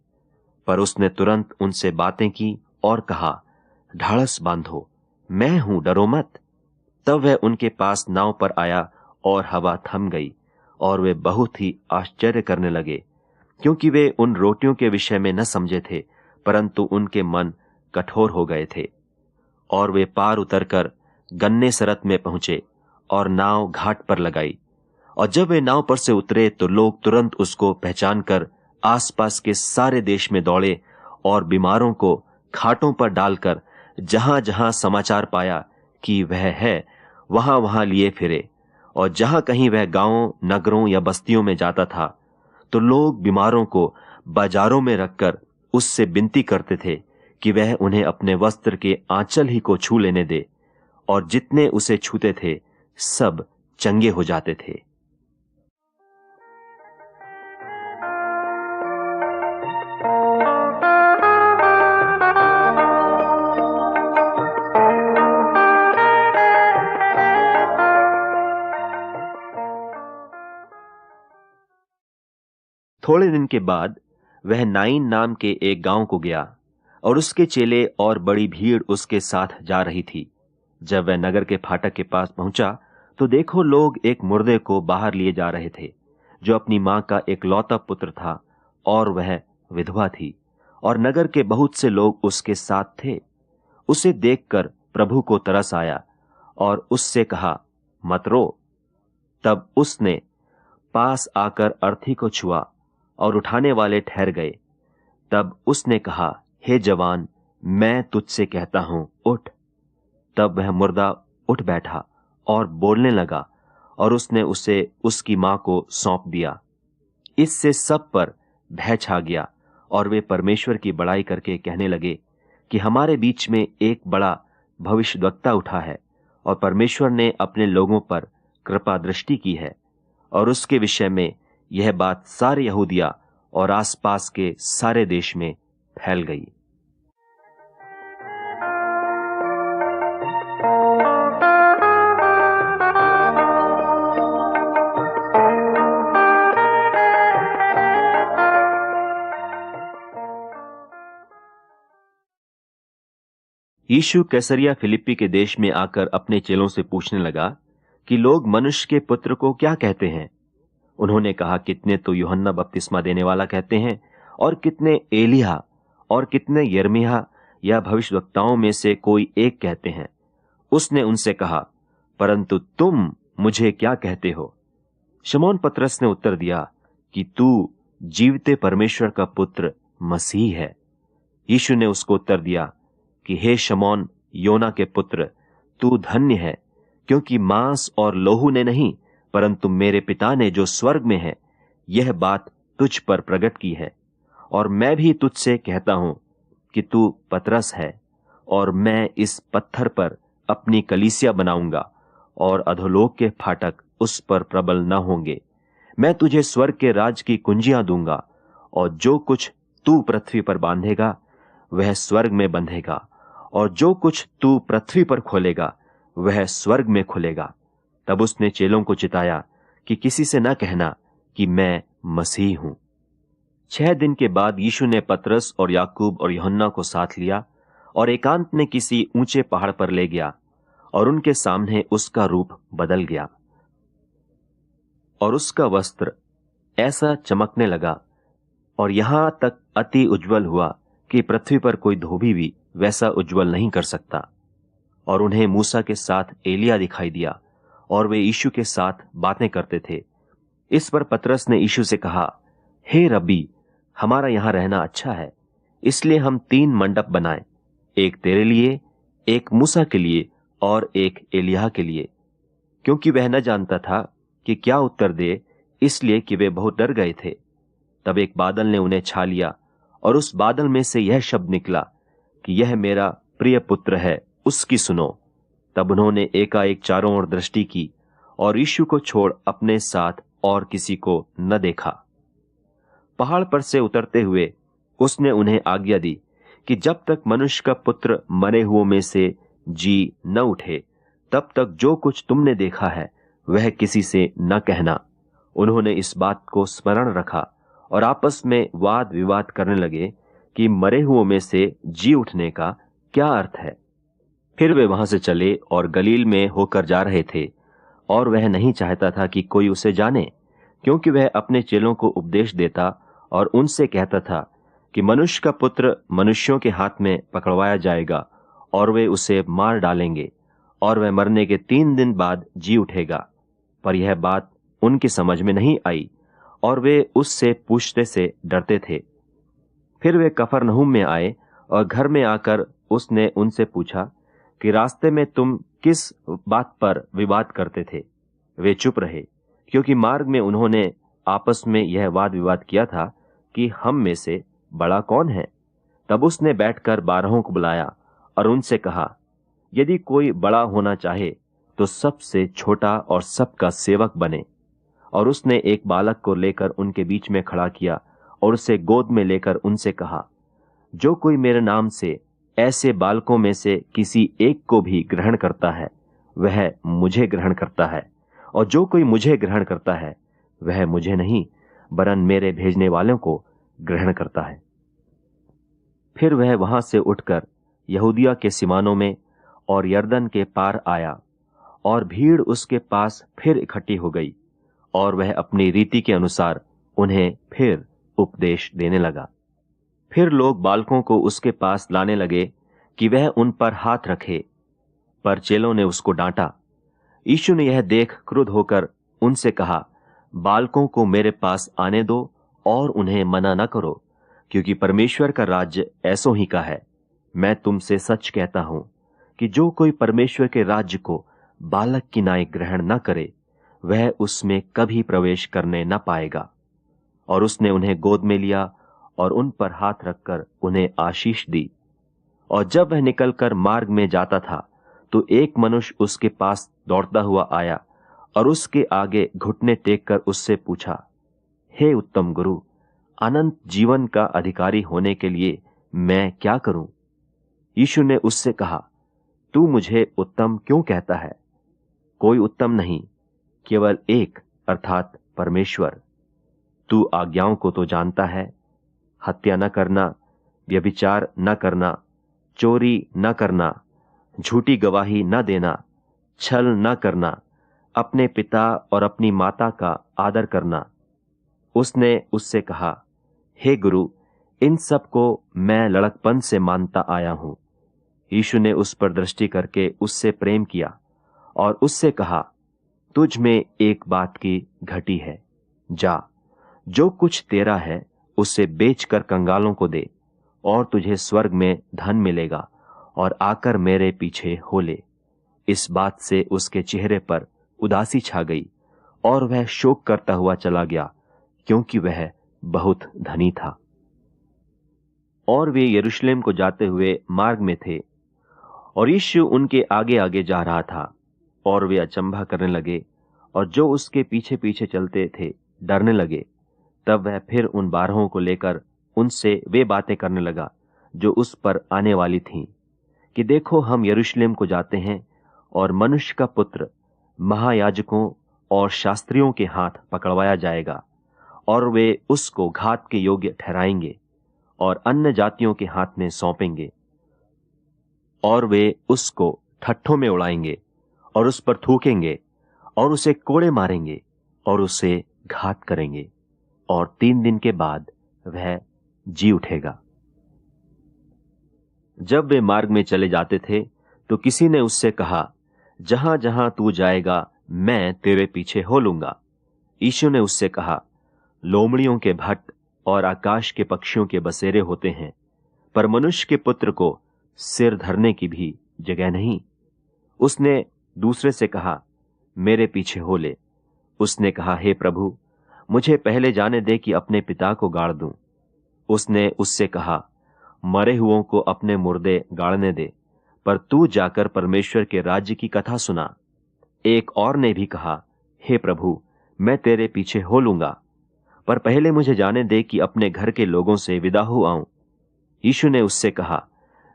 पर उसने तुरंत उनसे बातें की और कहा, ढाढ़स बांधो, मैं हूं, डरो मत। तब वह उनके पास नाव पर आया और हवा थम गई, और वे बहुत ही आश्चर्य करने लगे, क्योंकि वे उन रोटियों के विषय में न समझे थे, परंतु उनके मन कठोर हो गए थे। और वे पार उतरकर गन्ने सरत में पहुंचे और नाव घाट पर लगाई। और जब वे नाव पर से उतरे तो लोग तुरंत उसको पहचान कर आसपास के सारे देश में दौड़े और बीमारों को खाटों पर डालकर जहां जहां समाचार पाया कि वह है, वहां वहां लिए फिरे। और जहां कहीं वह गांवों, नगरों या बस्तियों में जाता था, तो लोग बीमारों को बाजारों में रखकर उससे विनती करते थे कि वह उन्हें अपने वस्त्र के आंचल ही को छू लेने दे, और जितने उसे छूते थे सब चंगे हो जाते थे। थोड़े दिन के बाद वह नाइन नाम के एक गांव को गया, और उसके चेले और बड़ी भीड़ उसके साथ जा रही थी। जब वह नगर के फाटक के पास पहुंचा तो देखो, लोग एक मुर्दे को बाहर लिए जा रहे थे, जो अपनी मां का एकलौता पुत्र था, और वह विधवा थी, और नगर के बहुत से लोग उसके साथ थे। उसे देखकर प्रभु को तरस आया और उससे कहा, मत रो। तब उसने पास आकर अर्थी को छुआ और उठाने वाले ठहर गए। तब उसने कहा, हे जवान, मैं तुझसे कहता हूं, उठ। तब वह मुर्दा उठ बैठा और बोलने लगा, और उसने उसे उसकी मां को सौंप दिया। इससे सब पर भय छा गया, और वे परमेश्वर की बड़ाई करके कहने लगे कि हमारे बीच में एक बड़ा भविष्यद्वक्ता उठा है, और परमेश्वर ने अपने लोगों पर कृपा दृष्टि की है। और उसके विषय में यह बात सारे यहूदिया और आसपास के सारे देश में फैल गई। यीशु कैसरिया फिलिप्पी के देश में आकर अपने चेलों से पूछने लगा कि लोग मनुष्य के पुत्र को क्या कहते हैं? उन्होंने कहा, कितने तो यूहन्ना बपतिस्मा देने वाला कहते हैं, और कितने एलिय्याह, और कितने यिर्मयाह या भविष्यवक्ताओं में से कोई एक कहते हैं। उसने उनसे कहा, परंतु तुम मुझे क्या कहते हो? शमौन पतरस ने उत्तर दिया कि तू जीवते परमेश्वर का पुत्र मसीह है। यीशु ने उसको उत्तर दिया कि हे शमौन, योना के पुत्र, तू धन्य है, क्योंकि मांस और लोहू ने नहीं, परंतु मेरे पिता ने जो स्वर्ग में है, यह बात तुझ पर प्रकट की है। और मैं भी तुझसे कहता हूं कि तू पतरस है, और मैं इस पत्थर पर अपनी कलीसिया बनाऊंगा, और अधोलोक के फाटक उस पर प्रबल न होंगे। मैं तुझे स्वर्ग के राज की कुंजियां दूंगा, और जो कुछ तू पृथ्वी पर बांधेगा वह स्वर्ग में बंधेगा, और जो कुछ तू पृथ्वी पर खोलेगा वह स्वर्ग में खुलेगा। तब उसने चेलों को चिताया कि किसी से न कहना कि मैं मसीह हूं। 6 दिन के बाद यीशु ने पतरस और याकूब और यूहन्ना को साथ लिया और एकांत में किसी ऊंचे पहाड़ पर ले गया, और उनके सामने उसका रूप बदल गया, और उसका वस्त्र ऐसा चमकने लगा और यहां तक अति उज्जवल हुआ कि पृथ्वी पर कोई धोबी भी वैसा उज्जवल नहीं कर सकता। और उन्हें मूसा के साथ एलिय्याह दिखाई दिया, और वे यीशु के साथ बातें करते थे। इस पर पतरस ने यीशु से कहा, हे रब्बी, हमारा यहां रहना अच्छा है, इसलिए हम 3 मंडप बनाएं, एक तेरे लिए, एक मूसा के लिए, और एक एलिय्याह के लिए। क्योंकि वह न जानता था कि क्या उत्तर दे, इसलिए कि वे बहुत डर गए थे। तब एक बादल ने उन्हें छा लिया, और उस बादल में से यह शब्द निकला कि यह मेरा प्रिय पुत्र है, उसकी सुनो। तब उन्होंने एकाएक चारों ओर दृष्टि की, और यीशु को छोड़ अपने साथ और किसी को न देखा। पहाड़ पर से उतरते हुए उसने उन्हें आज्ञा दी कि जब तक मनुष्य का पुत्र मरे हुओं में से जी न उठे, तब तक जो कुछ तुमने देखा है वह किसी से न कहना। उन्होंने इस बात को स्मरण रखा और आपस में वाद विवाद करने लगे कि मरे हुओं में से जी उठने का क्या अर्थ है। फिर वे वहां से चले और गलील में होकर जा रहे थे, और वह नहीं चाहता था कि कोई उसे जाने, क्योंकि वह अपने चेलों को उपदेश देता और उनसे कहता था कि मनुष्य का पुत्र मनुष्यों के हाथ में पकड़वाया जाएगा, और वे उसे मार डालेंगे, और वह मरने के 3 दिन बाद जी उठेगा। पर यह बात उनकी समझ में नहीं आई, और वे उससे पूछते से डरते थे। फिर वे कफरनहूम में आए, और घर में आकर उसने उनसे पूछा कि रास्ते में तुम किस बात पर विवाद करते थे? वे चुप रहे, क्योंकि मार्ग में उन्होंने आपस में यह वाद विवाद किया था कि हम में से बड़ा कौन है। तब उसने बैठकर 12 को बुलाया और उनसे कहा, यदि कोई बड़ा होना चाहे तो सबसे छोटा और सबका सेवक बने। और उसने एक बालक को लेकर उनके बीच में खड़ा किया और उसे गोद में लेकर उनसे कहा, जो कोई मेरे नाम से ऐसे बालकों में से किसी एक को भी ग्रहण करता है, वह मुझे ग्रहण करता है, और जो कोई मुझे ग्रहण करता है वह मुझे नहीं वरन मेरे भेजने वालों को ग्रहण करता है। फिर वह वहां से उठकर यहूदिया के सीमानों में और यरदन के पार आया, और भीड़ उसके पास फिर इकट्ठी हो गई, और वह अपनी रीति के अनुसार उन्हें फिर उपदेश देने लगा। फिर लोग बालकों को उसके पास लाने लगे कि वह उन पर हाथ रखे, पर चेलों ने उसको डांटा। यीशु ने यह देख क्रुद्ध होकर उनसे कहा, बालकों को मेरे पास आने दो और उन्हें मना न करो, क्योंकि परमेश्वर का राज्य ऐसों ही का है। मैं तुमसे सच कहता हूं कि जो कोई परमेश्वर के राज्य को बालक की नाई ग्रहण न करे, वह उसमें कभी प्रवेश करने न पाएगा। और उसने उन्हें गोद में लिया और उन पर हाथ रखकर उन्हें आशीष दी। और जब वह निकलकर मार्ग में जाता था, तो एक मनुष्य उसके पास दौड़ता हुआ आया और उसके आगे घुटने टेक कर उससे पूछा, हे उत्तम गुरु, अनंत जीवन का अधिकारी होने के लिए मैं क्या करूं? यीशु ने उससे कहा, तू मुझे उत्तम क्यों कहता है? कोई उत्तम नहीं, केवल एक, अर्थात परमेश्वर। तू आज्ञाओं को तो जानता है, हत्या न करना, व्यभिचार न करना, चोरी न करना, झूठी गवाही न देना, छल न करना, अपने पिता और अपनी माता का आदर करना। उसने उससे कहा, हे गुरु, इन सब को मैं लड़कपन से मानता आया हूं। यीशु ने उस पर दृष्टि करके उससे प्रेम किया और उससे कहा, तुझ में एक बात की घटी है। जा, जो कुछ तेरा है उसे बेचकर कंगालों को दे, और तुझे स्वर्ग में धन मिलेगा, और आकर मेरे पीछे हो ले। इस बात से उसके चेहरे पर उदासी छा गई और वह शोक करता हुआ चला गया, क्योंकि वह बहुत धनी था। और वे यरूशलेम को जाते हुए मार्ग में थे, और यीशु उनके आगे आगे जा रहा था। और वे अचंभा करने लगे, और जो उसके पीछे पीछे चलते थे डरने लगे। तब वह फिर उन 12 को लेकर उनसे वे बातें करने लगा जो उस पर आने वाली थीं, कि देखो, हम यरूशलेम को जाते हैं, और मनुष्य का पुत्र महायाजकों और शास्त्रियों के हाथ पकड़वाया जाएगा, और वे उसको घात के योग्य ठहराएंगे और अन्य जातियों के हाथ में सौंपेंगे, और वे उसको ठट्ठों में उड़ाएंगे और उस पर थूकेंगे और उसे कोड़े मारेंगे और उसे घात करेंगे, और 3 दिन के बाद वह जी उठेगा। जब वे मार्ग में चले जाते थे तो किसी ने उससे कहा, जहां जहां तू जाएगा मैं तेरे पीछे हो लूंगा। यीशु ने उससे कहा, लोमड़ियों के भट्ट और आकाश के पक्षियों के बसेरे होते हैं, पर मनुष्य के पुत्र को सिर धरने की भी जगह नहीं। उसने दूसरे से कहा, मेरे पीछे हो ले। उसने कहा, हे प्रभु, मुझे पहले जाने दे कि अपने पिता को गाड़ दूं। उसने उससे कहा, मरे हुओं को अपने मुर्दे गाड़ने दे, पर तू जाकर परमेश्वर के राज्य की कथा सुना। एक और ने भी कहा, हे प्रभु, मैं तेरे पीछे हो लूंगा, पर पहले मुझे जाने दे कि अपने घर के लोगों से विदा हो आऊं। यीशु ने उससे कहा,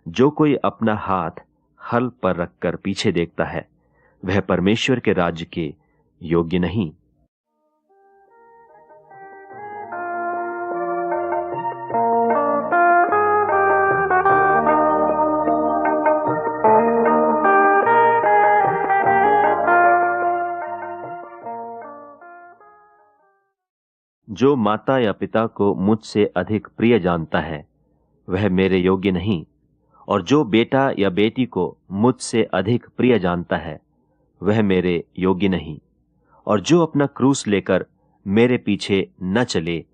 जो कोई अपना हाथ हल पर रखकर पीछे देखता है, वह परमेश्वर के राज्य के योग्य नहीं। जो माता या पिता को मुझसे अधिक प्रिय जानता है, वह मेरे योग्य नहीं, और जो बेटा या बेटी को मुझसे अधिक प्रिय जानता है, वह मेरे योग्य नहीं, और जो अपना क्रूस लेकर मेरे पीछे न चले,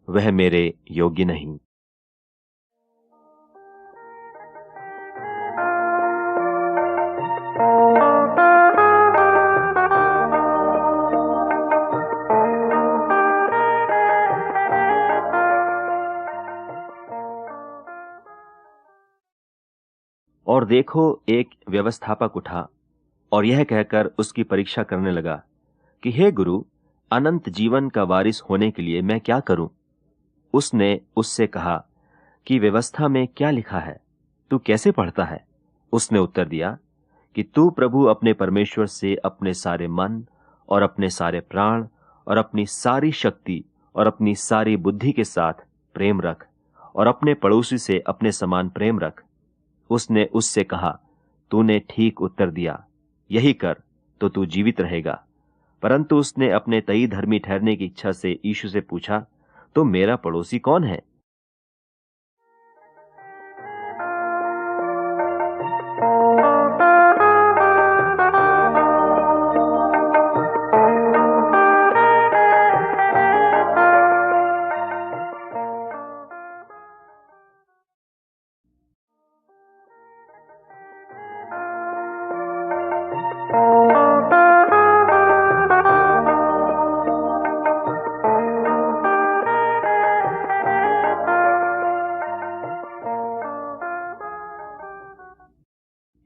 वह मेरे योग्य नहीं। और देखो, एक व्यवस्थापक उठा और यह कहकर उसकी परीक्षा करने लगा कि हे गुरु, अनंत जीवन का वारिस होने के लिए मैं क्या करूं? उसने उससे कहा कि व्यवस्था में क्या लिखा है, तू कैसे पढ़ता है? उसने उत्तर दिया कि तू प्रभु अपने परमेश्वर से अपने सारे मन और अपने सारे प्राण और अपनी सारी शक्ति और अपनी सारी बुद्धि के साथ प्रेम रख, और अपने पड़ोसी से अपने समान प्रेम रख। उसने उससे कहा, तूने ठीक उत्तर दिया, यही कर तो तू जीवित रहेगा। परंतु उसने अपने तई धर्मी ठहरने की इच्छा से यीशु से पूछा, तो मेरा पड़ोसी कौन है?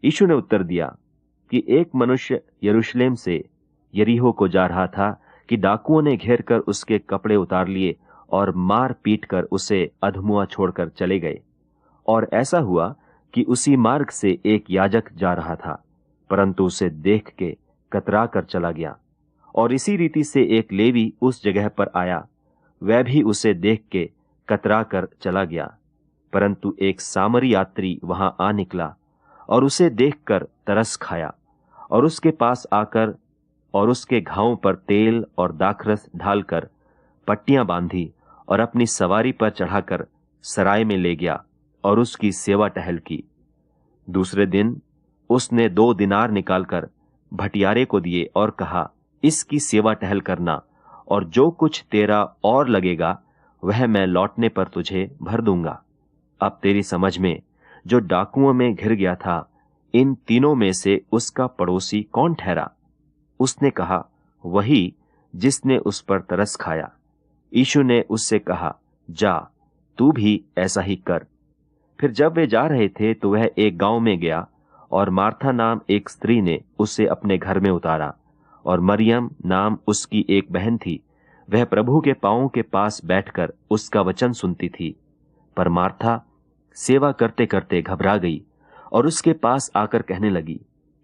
यीशु ने उत्तर दिया कि एक मनुष्य यरूशलेम से यरीहो को जा रहा था कि डाकुओं ने घेर कर उसके कपड़े उतार लिए और मार पीट कर उसे अधमुआ छोड़कर चले गए। और ऐसा हुआ कि उसी मार्ग से एक याजक जा रहा था, परंतु उसे देख के कतरा कर चला गया। और इसी रीति से एक लेवी उस जगह पर आया, वह भी उसे देख के कतरा कर चला गया। परंतु एक सामरी यात्री वहां आ निकला और उसे देखकर तरस खाया, और उसके पास आकर और उसके घावों पर तेल और दाखरस ढालकर पट्टियां बांधी और अपनी सवारी पर चढ़ाकर सराय में ले गया और उसकी सेवा टहल की। दूसरे दिन उसने 2 दिनार निकालकर भटियारे को दिए और कहा, इसकी सेवा टहल करना, और जो कुछ तेरा और लगेगा वह मैं लौटने पर तुझे भर दूंगा। अब तेरी समझ में जो डाकुओं में घिर गया था, इन तीनों में से उसका पड़ोसी कौन ठहरा? उसने कहा, वही जिसने उस पर तरस खाया। यीशु ने उससे कहा, जा, तू भी ऐसा ही कर। फिर जब वे जा रहे थे तो वह एक गांव में गया, और मार्था नाम एक स्त्री ने उसे अपने घर में उतारा, और मरियम नाम उसकी एक बहन थी। वह प्रभु के पांवों के पास बैठकर उसका वचन सुनती थी। पर मार्था सेवा करते करते घबरा गई और उसके पास आकर कहने लगी,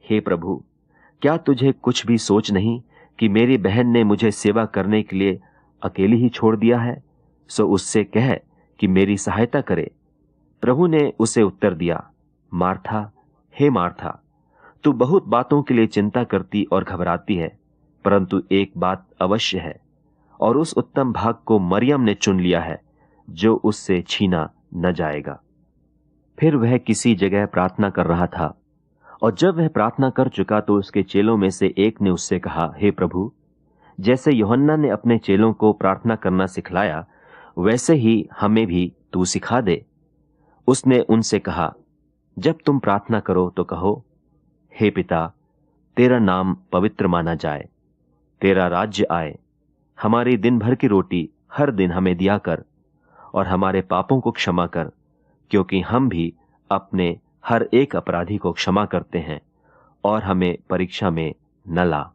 हे प्रभु, क्या तुझे कुछ भी सोच नहीं कि मेरी बहन ने मुझे सेवा करने के लिए अकेली ही छोड़ दिया है? सो उससे कह कि मेरी सहायता करे। प्रभु ने उसे उत्तर दिया, मार्था, हे मार्था, तू बहुत बातों के लिए चिंता करती और घबराती है, परंतु एक बात अवश्य है, और उस उत्तम भाग को मरियम ने चुन लिया है, जो उससे छीना न जाएगा। फिर वह किसी जगह प्रार्थना कर रहा था, और जब वह प्रार्थना कर चुका तो उसके चेलों में से एक ने उससे कहा, हे प्रभु, जैसे यूहन्ना ने अपने चेलों को प्रार्थना करना सिखलाया, वैसे ही हमें भी तू सिखा दे। उसने उनसे कहा, जब तुम प्रार्थना करो तो कहो, हे पिता, तेरा नाम पवित्र माना जाए, तेरा राज्य आए, हमारी दिन भर की रोटी हर दिन हमें दिया कर, और हमारे पापों को क्षमा कर, क्योंकि हम भी अपने हर एक अपराधी को क्षमा करते हैं, और हमें परीक्षा में न ला।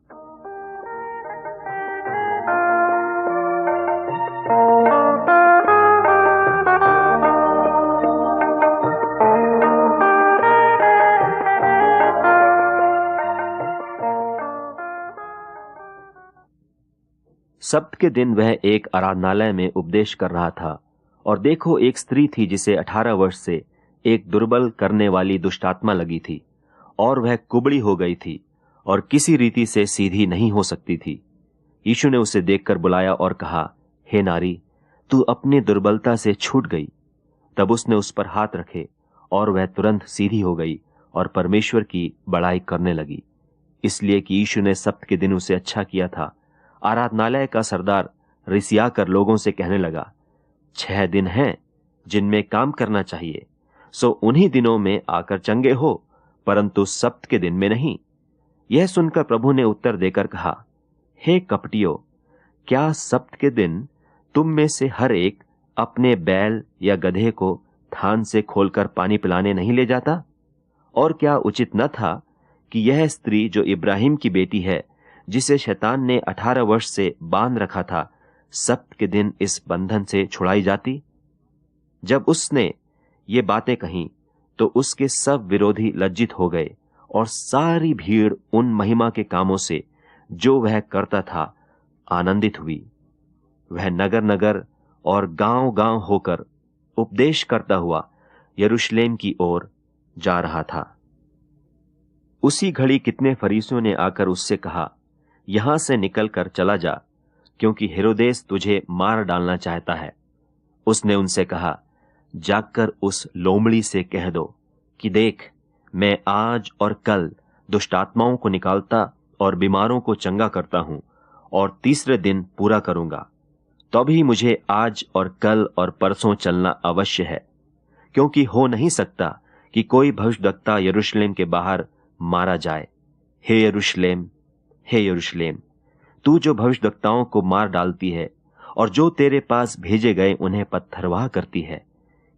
सब्त के दिन वह एक आराधनालय में उपदेश कर रहा था, और देखो, एक स्त्री थी जिसे 18 वर्ष से एक दुर्बल करने वाली दुष्टात्मा लगी थी, और वह कुबड़ी हो गई थी और किसी रीति से सीधी नहीं हो सकती थी। यीशु ने उसे देखकर बुलाया और कहा, हे नारी, तू अपनी दुर्बलता से छूट गई। तब उसने उस पर हाथ रखे और वह तुरंत सीधी हो गई और परमेश्वर की बड़ाई करने लगी, इसलिए कि यीशु ने सब्त के दिन उसे अच्छा किया था। आराधनालय का सरदार रिसिया कर लोगों से कहने लगा, 6 दिन हैं जिनमें काम करना चाहिए, सो उन्हीं दिनों में आकर चंगे हो, परंतु सब्त के दिन में नहीं। यह सुनकर प्रभु ने उत्तर देकर कहा, हे कपटियों, क्या सब्त के दिन तुम में से हर एक अपने बैल या गधे को थान से खोलकर पानी पिलाने नहीं ले जाता? और क्या उचित न था कि यह स्त्री जो इब्राहिम की बेटी है, जिसे शैतान ने 18 वर्ष से बांध रखा था, सब्त के दिन इस बंधन से छुड़ाई जाती? जब उसने ये बातें कहीं तो उसके सब विरोधी लज्जित हो गए, और सारी भीड़ उन महिमा के कामों से जो वह करता था आनंदित हुई। वह नगर नगर और गांव गांव होकर उपदेश करता हुआ यरूशलेम की ओर जा रहा था। उसी घड़ी कितने फरीसियों ने आकर उससे कहा, यहां से निकलकर चला जा, क्योंकि हेरोदेस तुझे मार डालना चाहता है। उसने उनसे कहा, जाकर उस लोमड़ी से कह दो कि देख, मैं आज और कल दुष्टात्माओं को निकालता और बीमारों को चंगा करता हूं, और तीसरे दिन पूरा करूंगा। तभी मुझे आज और कल और परसों चलना अवश्य है, क्योंकि हो नहीं सकता कि कोई भविष्यद्वक्ता यरूशलेम के बाहर मारा जाए। हे यरूशलेम, हे यरूशलेम, तू जो भविष्यद्वक्ताओं को मार डालती है और जो तेरे पास भेजे गए उन्हें पत्थरवाह करती है,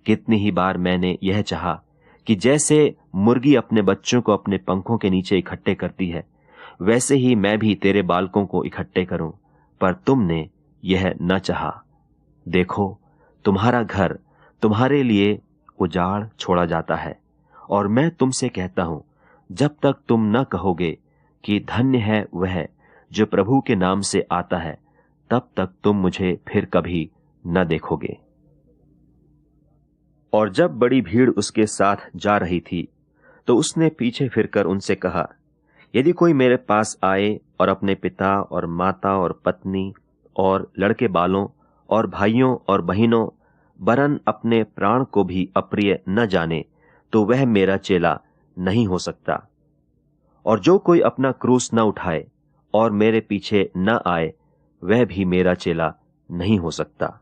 कितनी ही बार मैंने यह चाहा कि जैसे मुर्गी अपने बच्चों को अपने पंखों के नीचे इकट्ठे करती है, वैसे ही मैं भी तेरे बालकों को इकट्ठे करूं, पर तुमने यह न चाहा। देखो, तुम्हारा घर तुम्हारे लिए उजाड़ छोड़ा जाता है, और मैं तुमसे कहता हूं, जब तक तुम न कहोगे कि धन्य है वह जो प्रभु के नाम से आता है, तब तक तुम मुझे फिर कभी न देखोगे। और जब बड़ी भीड़ उसके साथ जा रही थी, तो उसने पीछे फिरकर उनसे कहा, यदि कोई मेरे पास आए और अपने पिता और माता और पत्नी और लड़के बालों और भाइयों और बहनों वरन अपने प्राण को भी अप्रिय न जाने, तो वह मेरा चेला नहीं हो सकता। और जो कोई अपना क्रूस न उठाए और मेरे पीछे न आए, वह भी मेरा चेला नहीं हो सकता।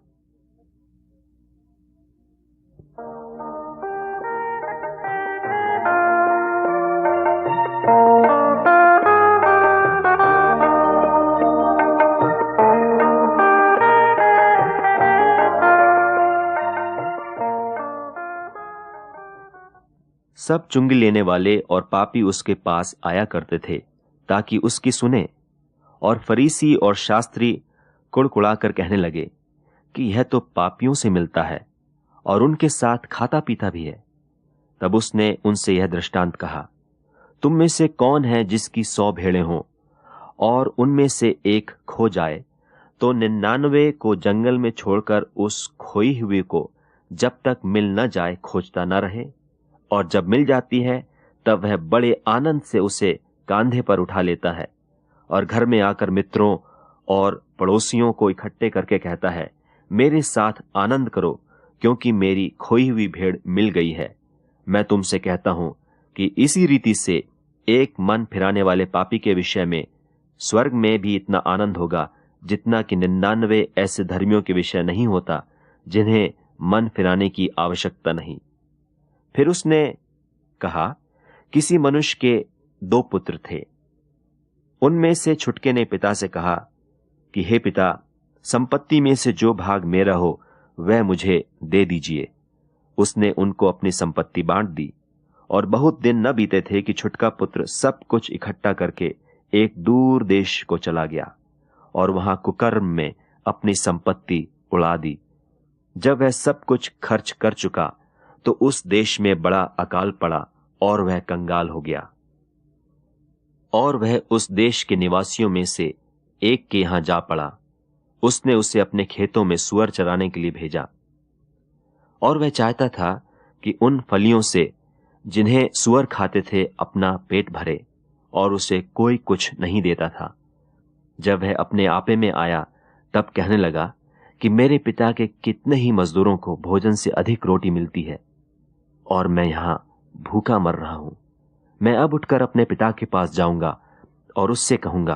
सब चुंगी लेने वाले और पापी उसके पास आया करते थे ताकि उसकी सुने। और फरीसी और शास्त्री कुड़कुड़ाकर कहने लगे कि यह तो पापियों से मिलता है और उनके साथ खाता पीता भी है। तब उसने उनसे यह दृष्टांत कहा, तुम में से कौन है जिसकी 100 भेड़ें हों और उनमें से एक खो जाए, तो 99 को जंगल में छोड़कर उस खोई हुई को जब तक मिल न जाए खोजता न रहे? और जब मिल जाती है तब वह बड़े आनंद से उसे कांधे पर उठा लेता है और घर में आकर मित्रों और पड़ोसियों को इकट्ठे करके कहता है, मेरे साथ आनंद करो, क्योंकि मेरी खोई हुई भेड़ मिल गई है। मैं तुमसे कहता हूं कि इसी रीति से एक मन फिराने वाले पापी के विषय में स्वर्ग में भी इतना आनंद होगा जितना कि 99 ऐसे धर्मियों के विषय नहीं होता जिन्हें मन फिराने की आवश्यकता नहीं। फिर उसने कहा, किसी मनुष्य के 2 पुत्र थे। उनमें से छुटके ने पिता से कहा कि हे पिता, संपत्ति में से जो भाग मेरा हो वह मुझे दे दीजिए। उसने उनको अपनी संपत्ति बांट दी। और बहुत दिन न बीते थे कि छुटका पुत्र सब कुछ इकट्ठा करके एक दूर देश को चला गया और वहां कुकर्म में अपनी संपत्ति उड़ा दी। जब वह सब कुछ खर्च कर चुका तो उस देश में बड़ा अकाल पड़ा और वह कंगाल हो गया। और वह उस देश के निवासियों में से एक के यहां जा पड़ा। उसने उसे अपने खेतों में सूअर चराने के लिए भेजा। और वह चाहता था कि उन फलियों से जिन्हें सूअर खाते थे अपना पेट भरे, और उसे कोई कुछ नहीं देता था। जब वह अपने आपे में आया तब कहने लगा कि मेरे पिता के कितने ही मजदूरों को भोजन से अधिक रोटी मिलती है और मैं यहां भूखा मर रहा हूं। मैं अब उठकर अपने पिता के पास जाऊंगा और उससे कहूंगा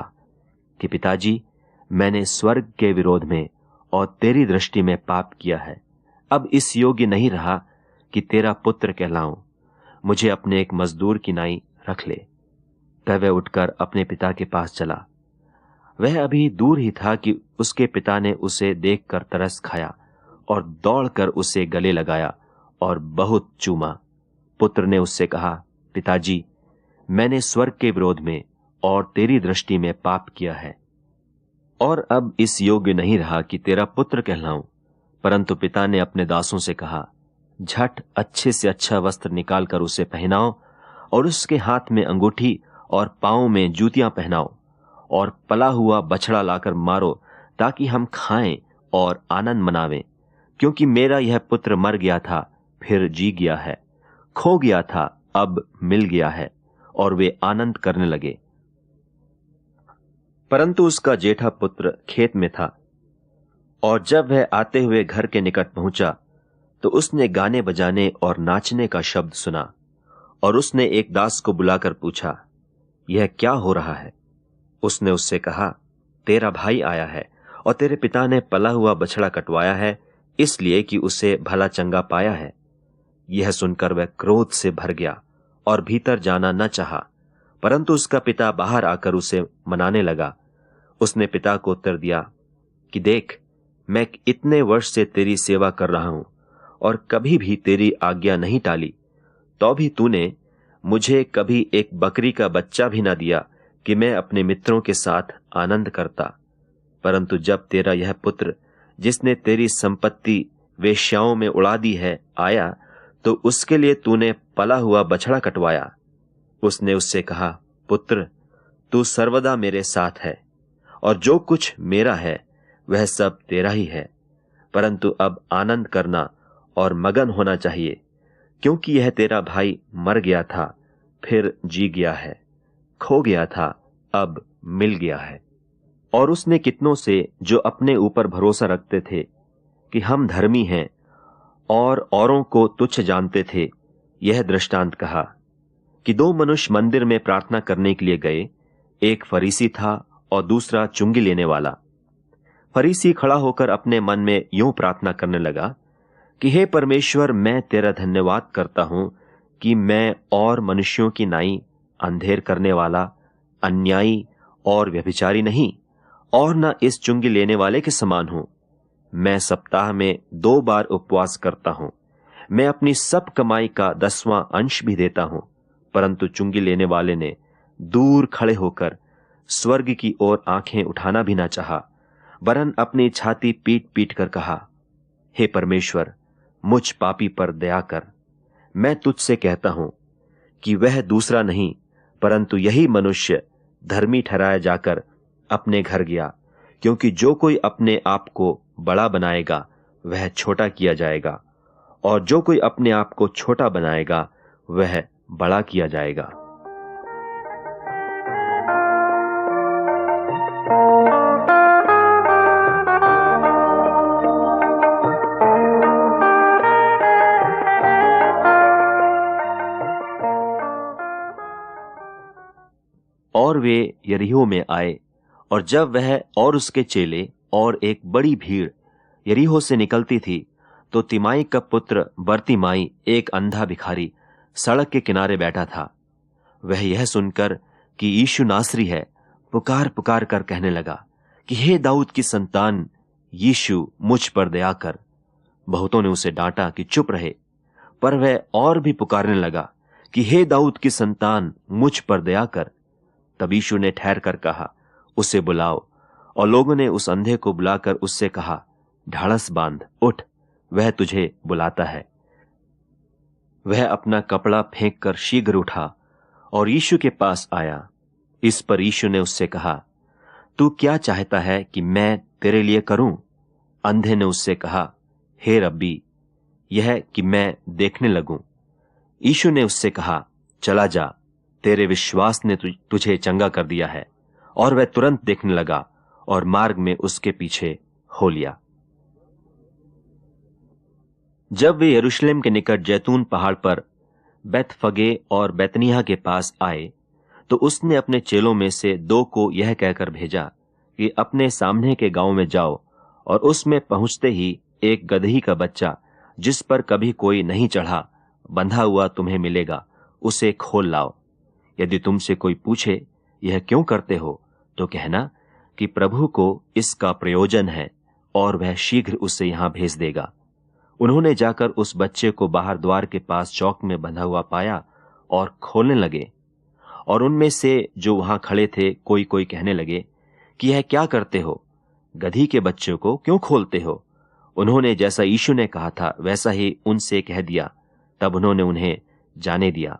कि पिताजी, मैंने स्वर्ग के विरोध में और तेरी दृष्टि में पाप किया है। अब इस योग्य नहीं रहा कि तेरा पुत्र कहलाऊं। मुझे अपने एक मजदूर की नाई रख ले। तब वह उठकर अपने पिता के पास चला। वह अभी दूर ही था कि उसके पिता ने उसे देखकर तरस खाया और दौड़कर उसे गले लगाया और बहुत चूमा। पुत्र ने उससे कहा, पिताजी, मैंने स्वर्ग के विरोध में और तेरी दृष्टि में पाप किया है और अब इस योग्य नहीं रहा कि तेरा पुत्र कहलाऊं। परंतु पिता ने अपने दासों से कहा, झट अच्छे से अच्छा वस्त्र निकालकर उसे पहनाओ और उसके हाथ में अंगूठी और पांव में जूतियां पहनाओ और पला हुआ बछड़ा लाकर मारो, ताकि हम खाएं और आनंद मनावें। क्योंकि मेरा यह पुत्र मर गया था, फिर जी गया है, खो गया था, अब मिल गया है। और वे आनंद करने लगे। परंतु उसका जेठा पुत्र खेत में था, और जब वह आते हुए घर के निकट पहुंचा तो उसने गाने बजाने और नाचने का शब्द सुना। और उसने एक दास को बुलाकर पूछा, यह क्या हो रहा है? उसने उससे कहा, तेरा भाई आया है और तेरे पिता ने पला हुआ बछड़ा कटवाया है, इसलिए कि उसे भला चंगा पाया है। यह सुनकर वह क्रोध से भर गया और भीतर जाना न चाहा। परंतु उसका पिता बाहर आकर उसे मनाने लगा। उसने पिता को उत्तर दिया कि देख, मैं इतने वर्ष से तेरी सेवा कर रहा हूं और कभी भी तेरी आज्ञा नहीं टाली, तो भी तूने मुझे कभी एक बकरी का बच्चा भी ना दिया कि मैं अपने मित्रों के साथ आनंद करता। परंतु जब तेरा यह पुत्र, जिसने तेरी संपत्ति वेश्याओं में उड़ा दी है, आया, तो उसके लिए तूने पला हुआ बछड़ा कटवाया। उसने उससे कहा, पुत्र, तू सर्वदा मेरे साथ है और जो कुछ मेरा है वह सब तेरा ही है। परंतु अब आनंद करना और मगन होना चाहिए, क्योंकि यह तेरा भाई मर गया था, फिर जी गया है, खो गया था अब मिल गया है। और उसने कितनों से जो अपने ऊपर भरोसा रखते थे कि हम धर्मी हैं और औरों को तुच्छ जानते थे, यह दृष्टांत कहा कि दो मनुष्य मंदिर में प्रार्थना करने के लिए गए, एक फरीसी था और दूसरा चुंगी लेने वाला। फरीसी खड़ा होकर अपने मन में यूं प्रार्थना करने लगा कि हे परमेश्वर, मैं तेरा धन्यवाद करता हूं कि मैं और मनुष्यों की नाई अंधेर करने वाला, अन्यायी और व्यभिचारी नहीं, और न इस चुंगी लेने वाले के समान हूं। मैं सप्ताह में 2 बार उपवास करता हूं। मैं अपनी सब कमाई का 10वां अंश भी देता हूं। परंतु चुंगी लेने वाले ने दूर खड़े होकर स्वर्ग की ओर आंखें उठाना भी ना चाहा, वरन अपनी छाती पीट पीट कर कहा, हे परमेश्वर, मुझ पापी पर दया कर। मैं तुझसे कहता हूं कि वह दूसरा नहीं, परंतु यही मनुष्य धर्मी ठहराया जाकर अपने घर गया, क्योंकि जो कोई अपने आप को बड़ा बनाएगा वह छोटा किया जाएगा, और जो कोई अपने आप को छोटा बनाएगा वह बड़ा किया जाएगा। और वे यरीहो में आए, और जब वह और उसके चेले और एक बड़ी भीड़ यरीहो से निकलती थी, तो तिमाई का पुत्र बरतिमाई, एक अंधा भिखारी, सड़क के किनारे बैठा था। वह यह सुनकर कि यीशु नासरी है, पुकार पुकार कर कहने लगा कि हे दाऊद की संतान यीशु, मुझ पर दया कर। बहुतों ने उसे डांटा कि चुप रहे, पर वह और भी पुकारने लगा कि हे दाऊद की संतान, मुझ पर दया कर। तब यीशु ने ठहर कर कहा, उसे बुलाओ। और लोगों ने उस अंधे को बुलाकर उससे कहा, ढाढ़स बांध, उठ, वह तुझे बुलाता है। वह अपना कपड़ा फेंक कर शीघ्र उठा और यीशु के पास आया। इस पर यीशु ने उससे कहा, तू क्या चाहता है कि मैं तेरे लिए करूं? अंधे ने उससे कहा, हे रब्बी, यह कि मैं देखने लगूं। यीशु ने उससे कहा, चला जा, तेरे विश्वास ने तुझे चंगा कर दिया है। और वह तुरंत देखने लगा और मार्ग में उसके पीछे हो लिया। जब वे यरूशलेम के निकट जैतून पहाड़ पर बेतफगे और बैतनिय्याह के पास आए, तो उसने अपने चेलों में से 2 को यह कहकर भेजा कि अपने सामने के गांव में जाओ, और उसमें पहुंचते ही एक गदही का बच्चा, जिस पर कभी कोई नहीं चढ़ा, बंधा हुआ तुम्हें मिलेगा, उसे खोल लाओ। यदि तुमसे कोई पूछे, यह क्यों करते हो, तो कहना कि प्रभु को इसका प्रयोजन है, और वह शीघ्र उसे यहां भेज देगा। उन्होंने जाकर उस बच्चे को बाहर द्वार के पास चौक में बंधा हुआ पाया और खोलने लगे। और उनमें से जो वहां खड़े थे कोई कोई कहने लगे कि यह क्या करते हो, गधी के बच्चे को क्यों खोलते हो? उन्होंने जैसा यीशु ने कहा था वैसा ही उनसे कह दिया। तब उन्होंने उन्हें जाने दिया,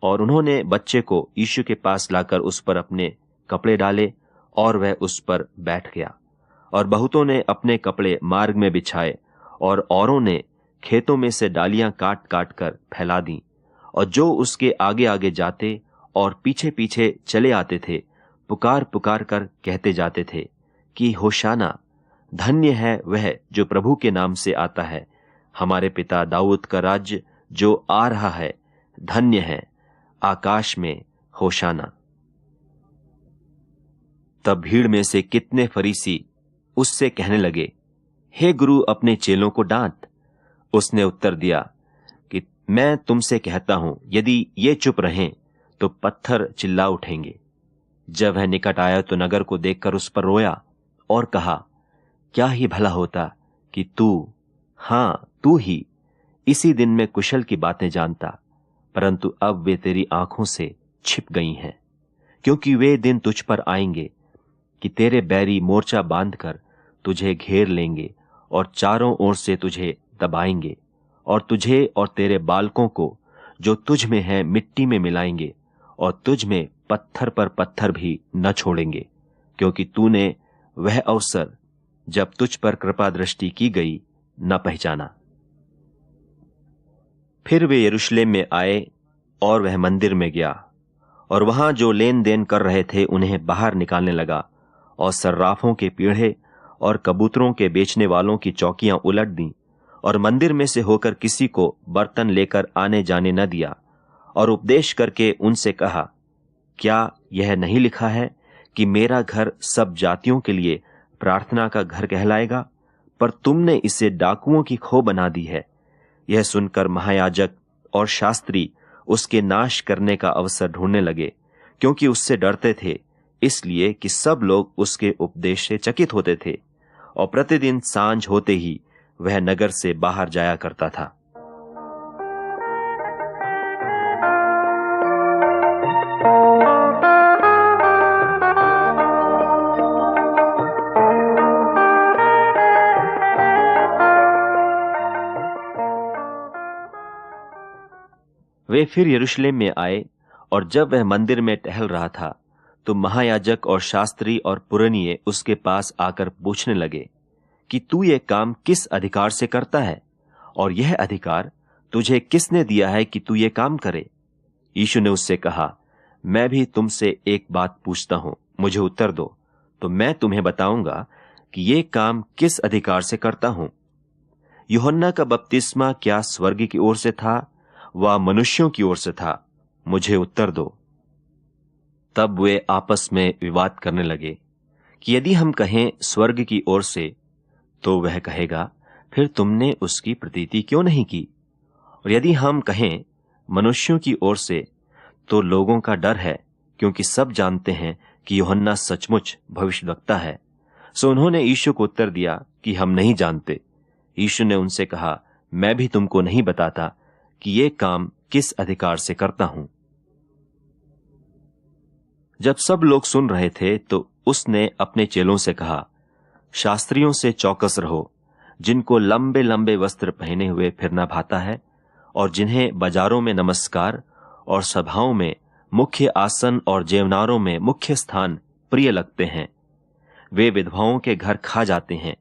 और उन्होंने बच्चे को यीशु के पास लाकर उस पर अपने कपड़े डाले, और वह उस पर बैठ गया। और बहुतों ने अपने कपड़े मार्ग में बिछाए, और औरों ने खेतों में से डालियां काट काट कर फैला दी। और जो उसके आगे आगे जाते और पीछे पीछे चले आते थे, पुकार पुकार कर कहते जाते थे कि होशाना, धन्य है वह जो प्रभु के नाम से आता है, हमारे पिता दाऊद का राज्य जो आ रहा है, धन्य है, आकाश में होशाना। तब भीड़ में से कितने फरीसी उससे कहने लगे, हे गुरु, अपने चेलों को डांट। उसने उत्तर दिया कि मैं तुमसे कहता हूं, यदि ये चुप रहें तो पत्थर चिल्ला उठेंगे। जब वह निकट आया तो नगर को देखकर उस पर रोया और कहा, क्या ही भला होता कि तू ही इसी दिन में कुशल की बातें जानता, परंतु अब वे तेरी आंखों से छिप गई हैं। क्योंकि वे दिन तुझ पर आएंगे कि तेरे बैरी मोर्चा बांधकर तुझे घेर लेंगे और चारों ओर से तुझे दबाएंगे, और तुझे और तेरे बालकों को जो तुझ में है मिट्टी में मिलाएंगे, और तुझ में पत्थर पर पत्थर भी न छोड़ेंगे, क्योंकि तूने वह अवसर जब तुझ पर कृपा दृष्टि की गई न पहचाना। फिर वे यरूशलेम में आए, और वह मंदिर में गया, और वहां जो लेन देन कर रहे थे उन्हें बाहर निकालने लगा, और सर्राफों के पीढ़े और कबूतरों के बेचने वालों की चौकियां उलट दी, और मंदिर में से होकर किसी को बर्तन लेकर आने जाने न दिया, और उपदेश करके उनसे कहा, क्या यह नहीं लिखा है कि मेरा घर सब जातियों के लिए प्रार्थना का घर कहलाएगा? पर तुमने इसे डाकुओं की खो बना दी है। यह सुनकर महायाजक और शास्त्री उसके नाश करने का अवसर ढूंढने लगे, क्योंकि उससे डरते थे, इसलिए कि सब लोग उसके उपदेश से चकित होते थे। और प्रतिदिन सांझ होते ही वह नगर से बाहर जाया करता था। वे फिर यरूशलेम में आए, और जब वह मंदिर में टहल रहा था तो महायाजक और शास्त्री और पुरनिये उसके पास आकर पूछने लगे कि तू ये काम किस अधिकार से करता है, और यह अधिकार तुझे किसने दिया है कि तू ये काम करे? यीशु ने उससे कहा, मैं भी तुमसे एक बात पूछता हूं, मुझे उत्तर दो, तो मैं तुम्हें बताऊंगा कि ये काम किस अधिकार से करता हूं। यूहन्ना का बपतिस्मा क्या स्वर्ग की ओर से था व मनुष्यों की ओर से था? मुझे उत्तर दो। तब वे आपस में विवाद करने लगे कि यदि हम कहें स्वर्ग की ओर से, तो वह कहेगा, फिर तुमने उसकी प्रतीति क्यों नहीं की? और यदि हम कहें मनुष्यों की ओर से, तो लोगों का डर है, क्योंकि सब जानते हैं कि यूहन्ना सचमुच भविष्यद्वक्ता है। सो उन्होंने यीशु को उत्तर दिया कि हम नहीं जानते। यीशु ने उनसे कहा, मैं भी तुमको नहीं बताता कि ये काम किस अधिकार से करता हूं। जब सब लोग सुन रहे थे तो उसने अपने चेलों से कहा, शास्त्रियों से चौकस रहो, जिनको लंबे लंबे वस्त्र पहने हुए फिरना भाता है, और जिन्हें बाजारों में नमस्कार और सभाओं में मुख्य आसन और जेवनारों में मुख्य स्थान प्रिय लगते हैं। वे विधवाओं के घर खा जाते हैं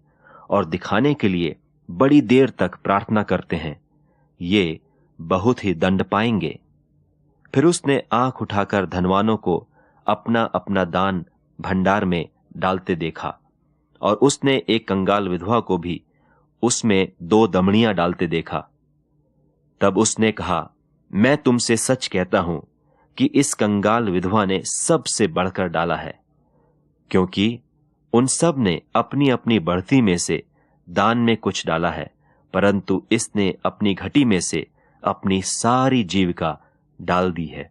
और दिखाने के लिए बड़ी देर तक प्रार्थना करते हैं। ये बहुत ही दंड पाएंगे। फिर उसने आंख उठाकर धनवानों को अपना अपना दान भंडार में डालते देखा, और उसने एक कंगाल विधवा को भी उसमें 2 दमड़ियां डालते देखा। तब उसने कहा, मैं तुमसे सच कहता हूं कि इस कंगाल विधवा ने सबसे बढ़कर डाला है, क्योंकि उन सब ने अपनी अपनी बढ़ती में से दान में कुछ डाला है, परंतु इसने अपनी घटी में से अपनी सारी जीविका डाल दी है।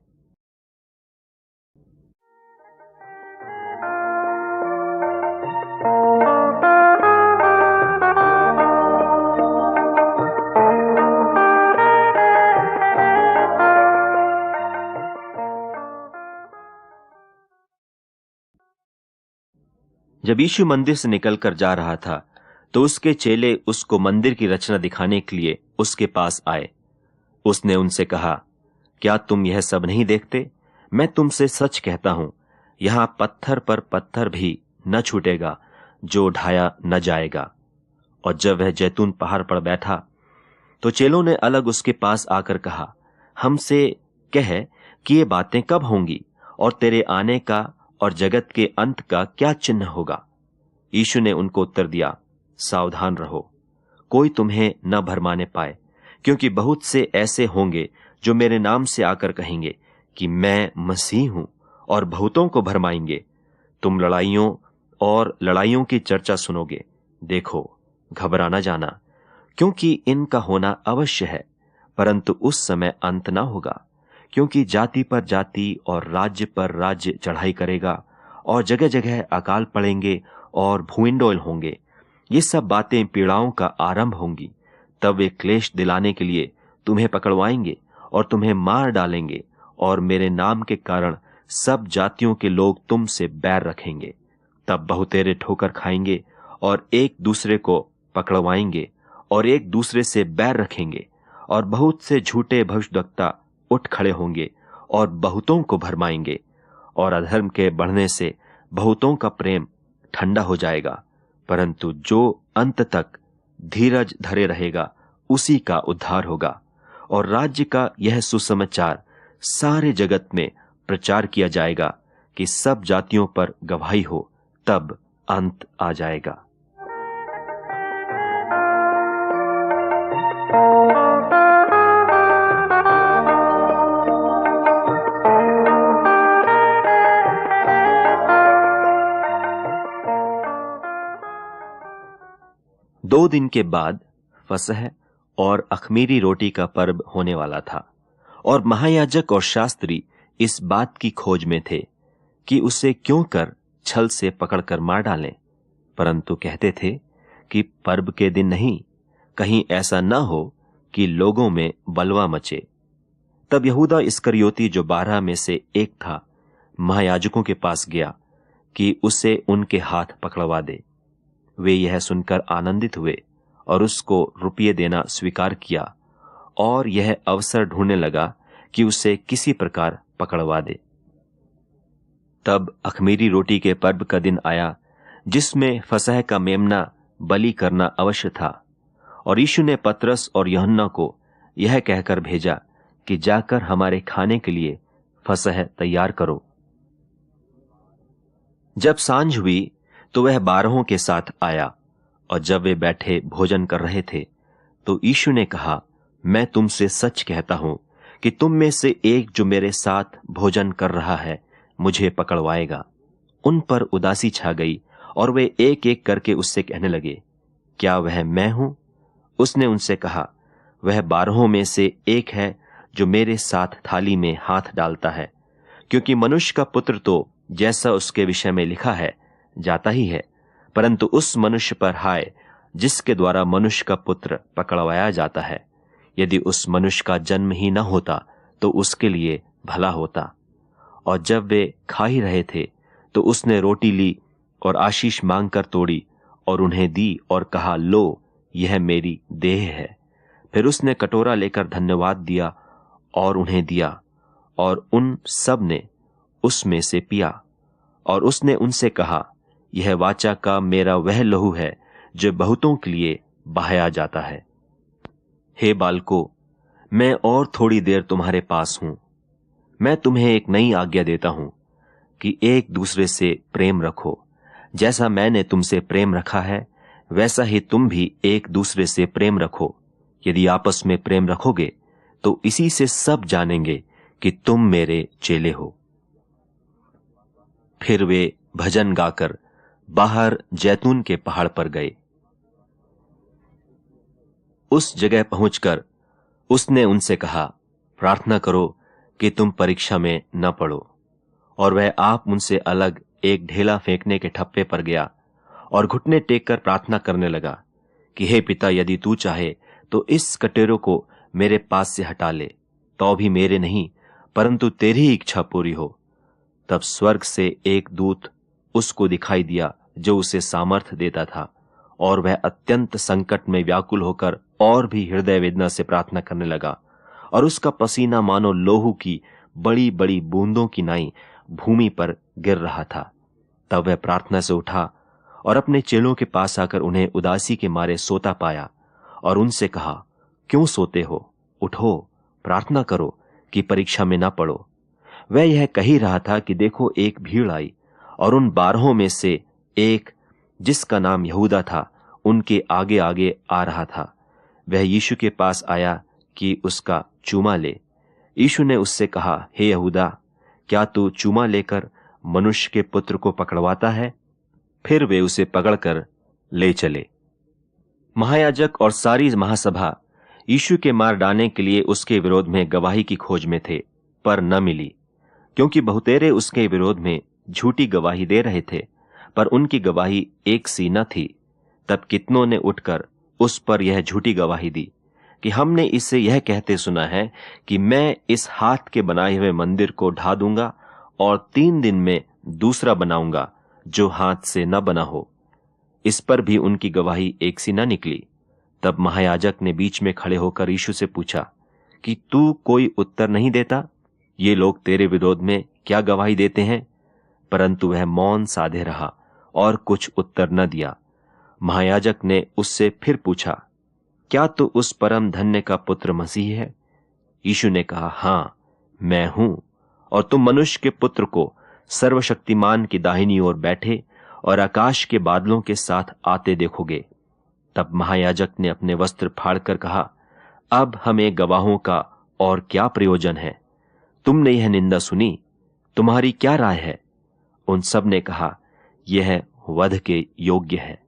जब यीशु मंदिर से निकलकर जा रहा था तो उसके चेले उसको मंदिर की रचना दिखाने के लिए उसके पास आए। उसने उनसे कहा, क्या तुम यह सब नहीं देखते? मैं तुमसे सच कहता हूं, यहां पत्थर पर पत्थर भी न छूटेगा जो ढाया न जाएगा। और जब वह जैतून पहाड़ पर बैठा तो चेलों ने अलग उसके पास आकर कहा, हमसे कह कि ये बातें कब होंगी, और तेरे आने का और जगत के अंत का क्या चिन्ह होगा? यीशु ने उनको उत्तर दिया, सावधान रहो, कोई तुम्हें न भरमाने पाए, क्योंकि बहुत से ऐसे होंगे जो मेरे नाम से आकर कहेंगे कि मैं मसीह हूं, और बहुतों को भरमाएंगे। तुम लड़ाइयों की चर्चा सुनोगे। देखो, घबरा न जाना, क्योंकि इनका होना अवश्य है, परंतु उस समय अंत ना होगा। क्योंकि जाति पर जाति और राज्य पर राज्य चढ़ाई करेगा, और जगह जगह अकाल पड़ेंगे और भूइंडोल होंगे। ये सब बातें पीड़ाओं का आरंभ होंगी। तब वे क्लेश दिलाने के लिए तुम्हें पकड़वाएंगे और तुम्हें मार डालेंगे, और मेरे नाम के कारण सब जातियों के लोग तुमसे बैर रखेंगे। तब बहुतेरे ठोकर खाएंगे और एक दूसरे को पकड़वाएंगे और एक दूसरे से बैर रखेंगे, और बहुत से झूठे भविष्यद्वक्ता उठ खड़े होंगे और बहुतों को भरमाएंगे, और अधर्म के बढ़ने से बहुतों का प्रेम ठंडा हो जाएगा। परंतु जो अंत तक धीरज धरे रहेगा उसी का उद्धार होगा। और राज्य का यह सुसमाचार सारे जगत में प्रचार किया जाएगा कि सब जातियों पर गवाही हो, तब अंत आ जाएगा। दो दिन के बाद फसह और अख़मीरी रोटी का पर्व होने वाला था, और महायाजक और शास्त्री इस बात की खोज में थे कि उसे क्यों कर छल से पकड़कर मार डालें, परंतु कहते थे कि पर्व के दिन नहीं, कहीं ऐसा न हो कि लोगों में बलवा मचे। तब यहूदा इस्करियोती, जो 12 में से एक था, महायाजकों के पास गया कि उसे उनके हाथ पकड़वा दे। वे यह सुनकर आनंदित हुए और उसको रुपये देना स्वीकार किया, और यह अवसर ढूंढने लगा कि उसे किसी प्रकार पकड़वा दे। तब अख़मीरी रोटी के पर्व का दिन आया, जिसमें फसह का मेमना बलि करना अवश्य था, और यीशु ने पतरस और यूहन्ना को यह कहकर भेजा कि जाकर हमारे खाने के लिए फसह तैयार करो। जब सांझ हुई तो वह 12 के साथ आया, और जब वे बैठे भोजन कर रहे थे तो यीशु ने कहा, मैं तुमसे सच कहता हूं कि तुम में से एक जो मेरे साथ भोजन कर रहा है मुझे पकड़वाएगा। उन पर उदासी छा गई और वे एक एक करके उससे कहने लगे, क्या वह मैं हूं? उसने उनसे कहा, वह 12 में से एक है जो मेरे साथ थाली में हाथ डालता है, क्योंकि मनुष्य का पुत्र तो जैसा उसके विषय में लिखा है जाता ही है, परंतु उस मनुष्य पर हाय जिसके द्वारा मनुष्य का पुत्र पकड़वाया जाता है। यदि उस मनुष्य का जन्म ही न होता तो उसके लिए भला होता। और जब वे खा ही रहे थे तो उसने रोटी ली और आशीष मांगकर तोड़ी और उन्हें दी और कहा, लो, यह मेरी देह है। फिर उसने कटोरा लेकर धन्यवाद दिया और उन्हें दिया, और उन सब ने उसमें से पिया। और उसने उनसे कहा, यह वाचा का मेरा वह लहू है जो बहुतों के लिए बहाया जाता है। हे बालकों, मैं और थोड़ी देर तुम्हारे पास हूं। मैं तुम्हें एक नई आज्ञा देता हूं कि एक दूसरे से प्रेम रखो। जैसा मैंने तुमसे प्रेम रखा है वैसा ही तुम भी एक दूसरे से प्रेम रखो। यदि आपस में प्रेम रखोगे तो इसी से सब जानेंगे कि तुम मेरे चेले हो। फिर वे भजन गाकर बाहर जैतून के पहाड़ पर गए। उस जगह पहुंचकर उसने उनसे कहा, प्रार्थना करो कि तुम परीक्षा में न पड़ो। और वह आप उनसे अलग एक ढेला फेंकने के ठप्पे पर गया और घुटने टेक कर प्रार्थना करने लगा कि हे पिता, यदि तू चाहे तो इस कटोरे को मेरे पास से हटा ले, तो भी मेरे नहीं परंतु तेरी ही इच्छा पूरी हो। तब स्वर्ग से एक दूत उसको दिखाई दिया जो उसे सामर्थ देता था, और वह अत्यंत संकट में व्याकुल होकर और भी हृदय वेदना से प्रार्थना करने लगा, और उसका पसीना मानो लोहू की बड़ी बड़ी बूंदों की नाई भूमि पर गिर रहा था। तब वह प्रार्थना से उठा और अपने चेलों के पास आकर उन्हें उदासी के मारे सोता पाया, और उनसे कहा, क्यों सोते हो? उठो, प्रार्थना करो कि परीक्षा में न पड़ो। वह यह कह ही रहा था कि देखो, एक भीड़ आई, और उन 12 में से एक, जिसका नाम यहूदा था, उनके आगे आगे आ रहा था। वह यीशु के पास आया कि उसका चूमा ले। यीशु ने उससे कहा, हे यहूदा, क्या तू चूमा लेकर मनुष्य के पुत्र को पकड़वाता है? फिर वे उसे पकड़कर ले चले। महायाजक और सारी महासभा यीशु के मार डालने के लिए उसके विरोध में गवाही की खोज में थे, पर न मिली, क्योंकि बहुतेरे उसके विरोध में झूठी गवाही दे रहे थे, पर उनकी गवाही एक सी न थी। तब कितनों ने उठकर उस पर यह झूठी गवाही दी कि हमने इससे यह कहते सुना है कि मैं इस हाथ के बनाए हुए मंदिर को ढा दूंगा और 3 दिन में दूसरा बनाऊंगा जो हाथ से न बना हो। इस पर भी उनकी गवाही एक सी न निकली। तब महायाजक ने बीच में खड़े होकर यीशु से पूछा कि तू कोई उत्तर नहीं देता? ये लोग तेरे विरोध में क्या गवाही देते हैं? परंतु वह मौन साधे रहा और कुछ उत्तर न दिया। महायाजक ने उससे फिर पूछा, क्या तू उस परम धन्य का पुत्र मसीह है? यीशु ने कहा, हाँ, मैं हूं। और तुम मनुष्य के पुत्र को सर्वशक्तिमान की दाहिनी ओर बैठे और आकाश के बादलों के साथ आते देखोगे। तब महायाजक ने अपने वस्त्र फाड़कर कहा, अब हमें गवाहों का और क्या प्रयोजन है? तुमने यह निंदा सुनी, तुम्हारी क्या राय है? उन सब ने कहा, यह वध के योग्य है।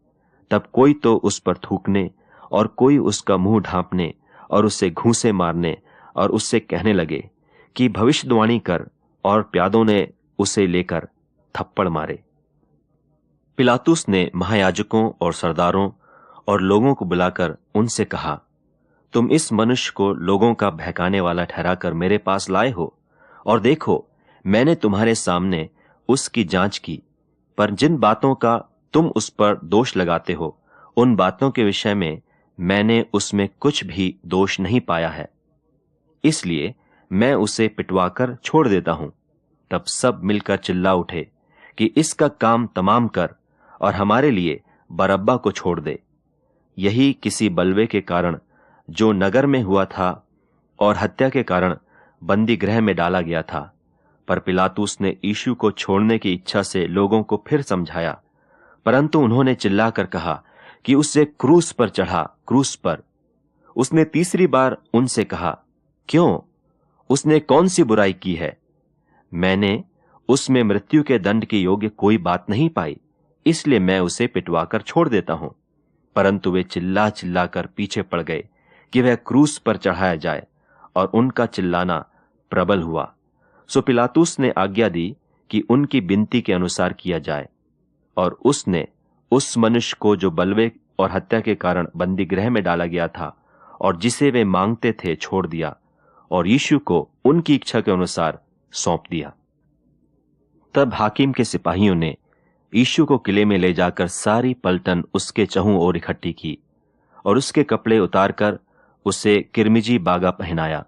तब कोई तो उस पर थूकने और कोई उसका मुंह ढांपने और उससे घूंसे मारने और उससे कहने लगे कि भविष्यवाणी कर, और प्यादों ने उसे लेकर थप्पड़ मारे। पिलातुस ने महायाजकों और सरदारों और लोगों को बुलाकर उनसे कहा, तुम इस मनुष्य को लोगों का बहकाने वाला ठहराकर मेरे पास लाए हो, और देखो, मैंने तुम्हारे सामने उसकी जांच की, पर जिन बातों का तुम उस पर दोष लगाते हो, उन बातों के विषय में मैंने उसमें कुछ भी दोष नहीं पाया है। इसलिए मैं उसे पिटवाकर छोड़ देता हूं। तब सब मिलकर चिल्ला उठे कि इसका काम तमाम कर और हमारे लिए बरअब्बा को छोड़ दे। यही किसी बलवे के कारण जो नगर में हुआ था और हत्या के कारण बंदी गृह में डाला गया था। पर पिलातुस ने यीशु को छोड़ने की इच्छा से लोगों को फिर समझाया, परंतु उन्होंने चिल्लाकर कहा कि उससे क्रूस पर चढ़ा, क्रूस पर। उसने तीसरी बार उनसे कहा, क्यों? उसने कौन सी बुराई की है? मैंने उसमें मृत्यु के दंड के योग्य कोई बात नहीं पाई, इसलिए मैं उसे पिटवाकर छोड़ देता हूं। परंतु वे चिल्ला चिल्लाकर पीछे पड़ गए कि वह क्रूस पर चढ़ाया जाए, और उनका चिल्लाना प्रबल हुआ। सो पिलातुस ने आज्ञा दी कि उनकी विनती के अनुसार किया जाए, और उसने उस मनुष्य को जो बलवे और हत्या के कारण बंदी गृह में डाला गया था और जिसे वे मांगते थे, छोड़ दिया, और यीशु को उनकी इच्छा के अनुसार सौंप दिया। तब हाकिम के सिपाहियों ने यीशु को किले में ले जाकर सारी पलटन उसके चहुं ओर इकट्ठी की, और उसके कपड़े उतारकर उसे किरमिजी बागा पहनाया,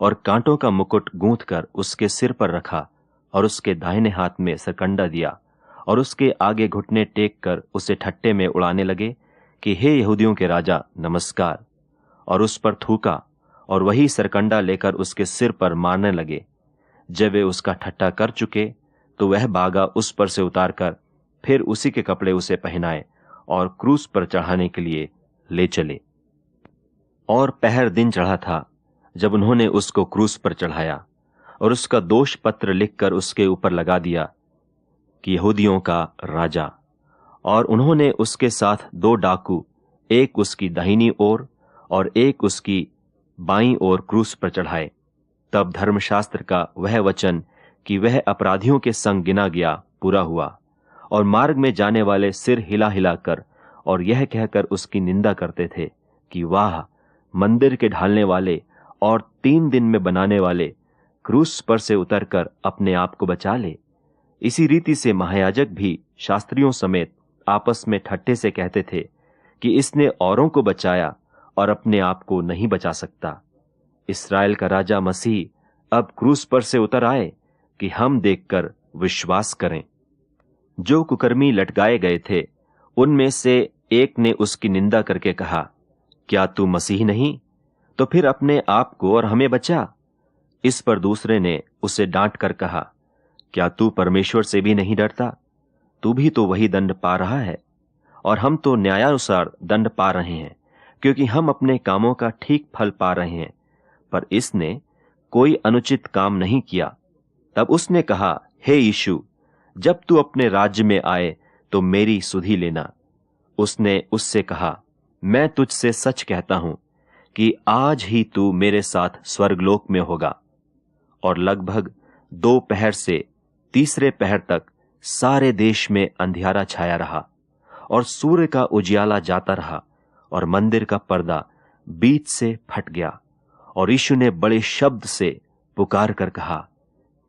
और कांटों का मुकुट गूंथ कर उसके सिर पर रखा, और उसके दाहिने हाथ में सरकंडा दिया, और उसके आगे घुटने टेक कर उसे ठट्टे में उड़ाने लगे कि हे यहूदियों के राजा, नमस्कार। और उस पर थूका, और वही सरकंडा लेकर उसके सिर पर मारने लगे। जब वे उसका ठट्टा कर चुके, तो वह बागा उस पर से उतारकर फिर उसी के कपड़े उसे पहनाए और क्रूस पर चढ़ाने के लिए ले चले। और पहर दिन चढ़ा था जब उन्होंने उसको क्रूस पर चढ़ाया, और उसका दोष पत्र लिखकर उसके ऊपर लगा दिया कि यहूदियों का राजा। और उन्होंने उसके साथ 2 डाकू, एक उसकी दाहिनी ओर और एक उसकी बाईं ओर क्रूस पर चढ़ाए। तब धर्मशास्त्र का वह वचन कि वह अपराधियों के संग गिना गया पूरा हुआ, और मार्ग में जाने वाले सिर हिला हिला कर और यह कहकर उसकी निंदा करते थे कि वाह, मंदिर के ढालने वाले और 3 दिन में बनाने वाले, क्रूस पर से उतरकर अपने आप को बचा ले। इसी रीति से महायाजक भी शास्त्रियों समेत आपस में ठट्ठे से कहते थे कि इसने औरों को बचाया और अपने आप को नहीं बचा सकता। इस्राएल का राजा मसीह अब क्रूस पर से उतर आए कि हम देखकर विश्वास करें। जो कुकर्मी लटकाए गए थे, उनमें से एक ने उसकी निंदा करके कहा, क्या तू मसीह नहीं? तो फिर अपने आप को और हमें बचा। इस पर दूसरे ने उसे डांट कर कहा, क्या तू परमेश्वर से भी नहीं डरता? तू भी तो वही दंड पा रहा है, और हम तो न्यायानुसार दंड पा रहे हैं, क्योंकि हम अपने कामों का ठीक फल पा रहे हैं। पर इसने कोई अनुचित काम नहीं किया। तब उसने कहा, हे यीशु, जब तू अपने राज्य में आए तो मेरी सुधि लेना। उसने उससे कहा, मैं तुझसे सच कहता हूं कि आज ही तू मेरे साथ स्वर्गलोक में होगा। और लगभग 2 पहर से तीसरे पहर तक सारे देश में अंधियारा छाया रहा, और सूर्य का उजियाला जाता रहा, और मंदिर का पर्दा बीच से फट गया। और यीशु ने बड़े शब्द से पुकार कर कहा,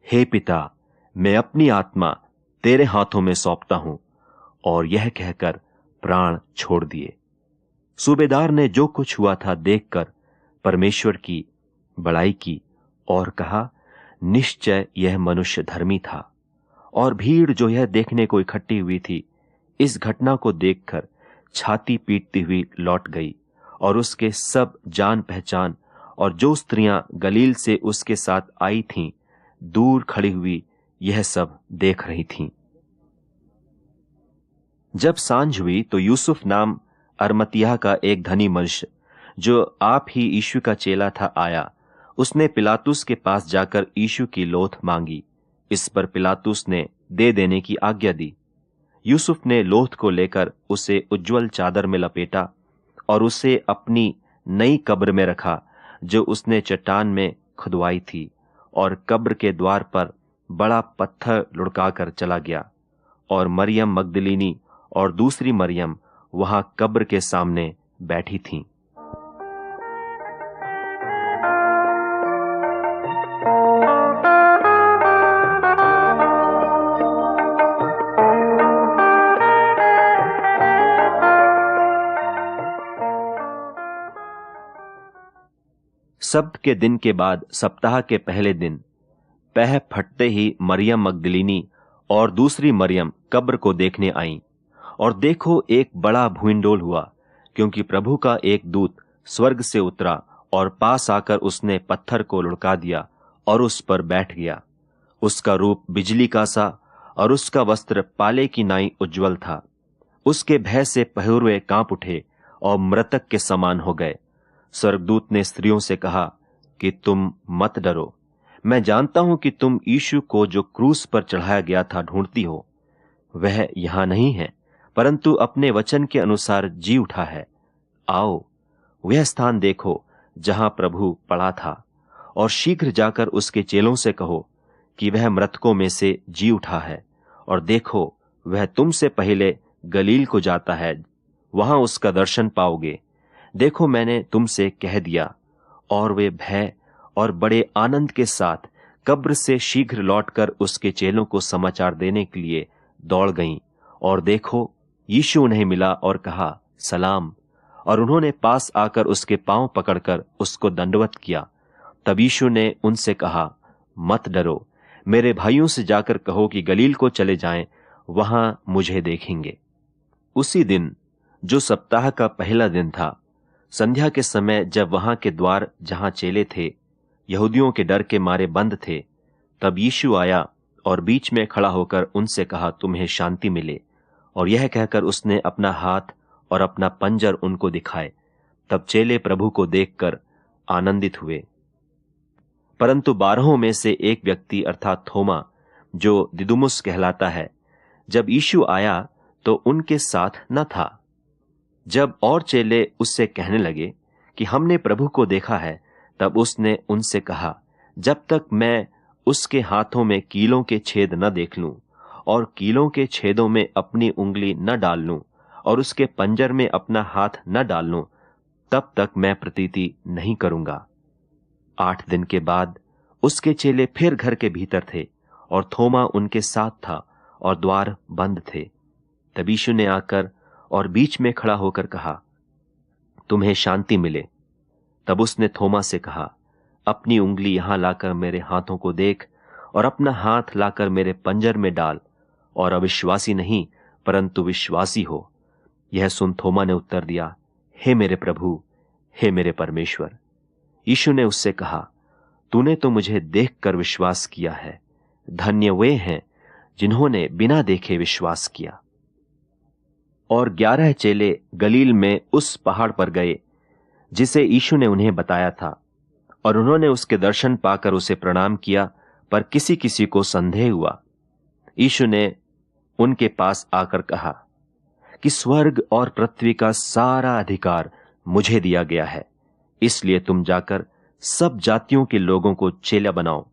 हे पिता, मैं अपनी आत्मा तेरे हाथों में सौंपता हूं। और यह कहकर प्राण छोड़ दिए। सूबेदार ने जो कुछ हुआ था देखकर परमेश्वर की बड़ाई की और कहा, निश्चय यह मनुष्य धर्मी था। और भीड़ जो यह देखने को इकट्ठी हुई थी, इस घटना को देखकर छाती पीटती हुई लौट गई, और उसके सब जान पहचान और जो स्त्रियां गलील से उसके साथ आई थीं, दूर खड़ी हुई यह सब देख रही थीं। जब सांझ हुई तो यूसुफ नाम अरमतियाह का एक धनी मनुष्य, जो आप ही यीशु का चेला था, आया। उसने पिलातुस के पास जाकर यीशु की लोथ मांगी। इस पर पिलातुस ने दे देने की आज्ञा दी। यूसुफ ने लोथ को लेकर उसे उज्ज्वल चादर में लपेटा और उसे अपनी नई कब्र में रखा, जो उसने चट्टान में खुदवाई थी, और कब्र के द्वार पर बड़ा पत्थर लुढ़काकर चला गया। और मरियम मगदलीनी और दूसरी मरियम वहां कब्र के सामने बैठी थीं। सब्त के दिन के बाद सप्ताह के पहले दिन पह फटते ही मरियम मगदलीनी और दूसरी मरियम कब्र को देखने आईं। और देखो, एक बड़ा भूइंडोल हुआ, क्योंकि प्रभु का एक दूत स्वर्ग से उतरा और पास आकर उसने पत्थर को लुढ़का दिया और उस पर बैठ गया। उसका रूप बिजली का सा और उसका वस्त्र पाले की नाई उज्ज्वल था। उसके भय से पहिरुए कांप उठे और मृतक के समान हो गए। स्वर्गदूत ने स्त्रियों से कहा कि तुम मत डरो। मैं जानता हूं कि तुम यीशु को, जो क्रूस पर चढ़ाया गया था, ढूंढती हो। वह यहां नहीं है, परंतु अपने वचन के अनुसार जी उठा है। आओ, वह स्थान देखो जहां प्रभु पड़ा था, और शीघ्र जाकर उसके चेलों से कहो कि वह मृतकों में से जी उठा है। और देखो, वह तुमसे पहले गलील को जाता है, वहां उसका दर्शन पाओगे। देखो, मैंने तुमसे कह दिया। और वे भय और बड़े आनंद के साथ कब्र से शीघ्र लौटकर उसके चेलों को समाचार देने के लिए दौड़ गईं। और देखो, यीशु उन्हें मिला और कहा, सलाम। और उन्होंने पास आकर उसके पांव पकड़कर उसको दंडवत किया। तब यीशु ने उनसे कहा, मत डरो। मेरे भाइयों से जाकर कहो कि गलील को चले जाएं, वहां मुझे देखेंगे। उसी दिन, जो सप्ताह का पहला दिन था, संध्या के समय, जब वहां के द्वार जहां चेले थे यहूदियों के डर के मारे बंद थे, तब यीशु आया और बीच में खड़ा होकर उनसे कहा, तुम्हें शांति मिले। और यह कहकर उसने अपना हाथ और अपना पंजर उनको दिखाए। तब चेले प्रभु को देखकर आनंदित हुए। परंतु 12 में से एक व्यक्ति, अर्थात थोमा, जो दिदुमुस कहलाता है, जब यीशु आया तो उनके साथ न था। जब और चेले उससे कहने लगे कि हमने प्रभु को देखा है, तब उसने उनसे कहा, जब तक मैं उसके हाथों में कीलों के छेद न देख लूं और कीलों के छेदों में अपनी उंगली न डाल लूं और उसके पंजर में अपना हाथ न डाल लूं, तब तक मैं प्रतीति नहीं करूंगा। 8 दिन के बाद उसके चेले फिर घर के भीतर थे और थोमा उनके साथ था और द्वार बंद थे। तब यीशु ने आकर और बीच में खड़ा होकर कहा, तुम्हें शांति मिले। तब उसने थोमा से कहा, अपनी उंगली यहां लाकर मेरे हाथों को देख और अपना हाथ लाकर मेरे पंजर में डाल, और अविश्वासी नहीं परंतु विश्वासी हो। यह सुन थोमा ने उत्तर दिया, हे मेरे प्रभु, हे मेरे परमेश्वर। यीशु ने उससे कहा, तूने तो मुझे देखकर विश्वास किया है। धन्य वे हैं जिन्होंने बिना देखे विश्वास किया। और 11 चेले गलील में उस पहाड़ पर गए जिसे यीशु ने उन्हें बताया था, और उन्होंने उसके दर्शन पाकर उसे प्रणाम किया, पर किसी किसी को संदेह हुआ। यीशु ने उनके पास आकर कहा कि स्वर्ग और पृथ्वी का सारा अधिकार मुझे दिया गया है, इसलिए तुम जाकर सब जातियों के लोगों को चेला बनाओ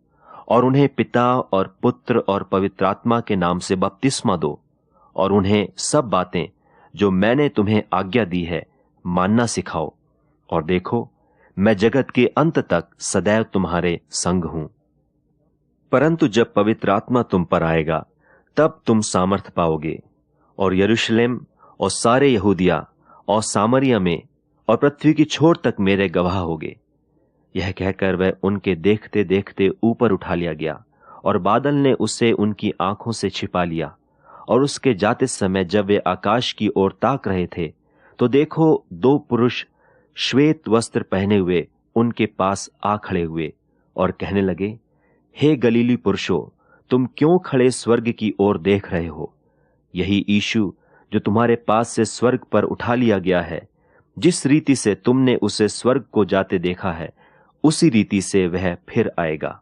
और उन्हें पिता और पुत्र और पवित्र आत्मा के नाम से बपतिस्मा दो, और उन्हें सब बातें जो मैंने तुम्हें आज्ञा दी है मानना सिखाओ। और देखो, मैं जगत के अंत तक सदैव तुम्हारे संग हूं। परंतु जब पवित्र आत्मा तुम पर आएगा, तब तुम सामर्थ पाओगे, और यरूशलेम और सारे यहूदिया और सामरिया में और पृथ्वी की छोर तक मेरे गवाह होगे। यह कहकर वह उनके देखते देखते ऊपर उठा लिया गया, और बादल ने उसे उनकी आंखों से छिपा लिया। और उसके जाते समय जब वे आकाश की ओर ताक रहे थे, तो देखो, 2 पुरुष श्वेत वस्त्र पहने हुए उनके पास आ खड़े हुए और कहने लगे, हे गलीली पुरुषों, तुम क्यों खड़े स्वर्ग की ओर देख रहे हो? यही यीशु जो तुम्हारे पास से स्वर्ग पर उठा लिया गया है, जिस रीति से तुमने उसे स्वर्ग को जाते देखा है, उसी रीति से वह फिर आएगा।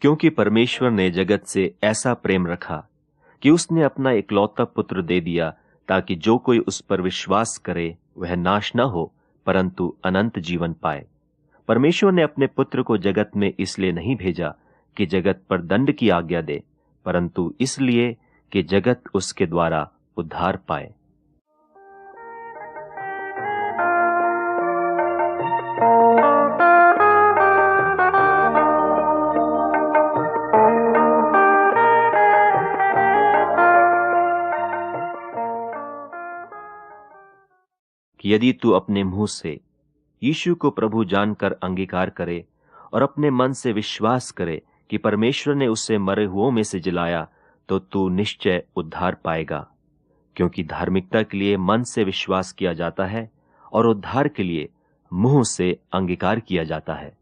क्योंकि परमेश्वर ने जगत से ऐसा प्रेम रखा कि उसने अपना इकलौता पुत्र दे दिया, ताकि जो कोई उस पर विश्वास करे वह नाश न हो, परंतु अनंत जीवन पाए। परमेश्वर ने अपने पुत्र को जगत में इसलिए नहीं भेजा कि जगत पर दंड की आज्ञा दे, परंतु इसलिए कि जगत उसके द्वारा उद्धार पाए। कि यदि तू अपने मुंह से यीशु को प्रभु जानकर अंगीकार करे और अपने मन से विश्वास करे कि परमेश्वर ने उसे मरे हुओं में से जिलाया, तो तू निश्चय उद्धार पाएगा। क्योंकि धार्मिकता के लिए मन से विश्वास किया जाता है और उद्धार के लिए मुंह से अंगीकार किया जाता है।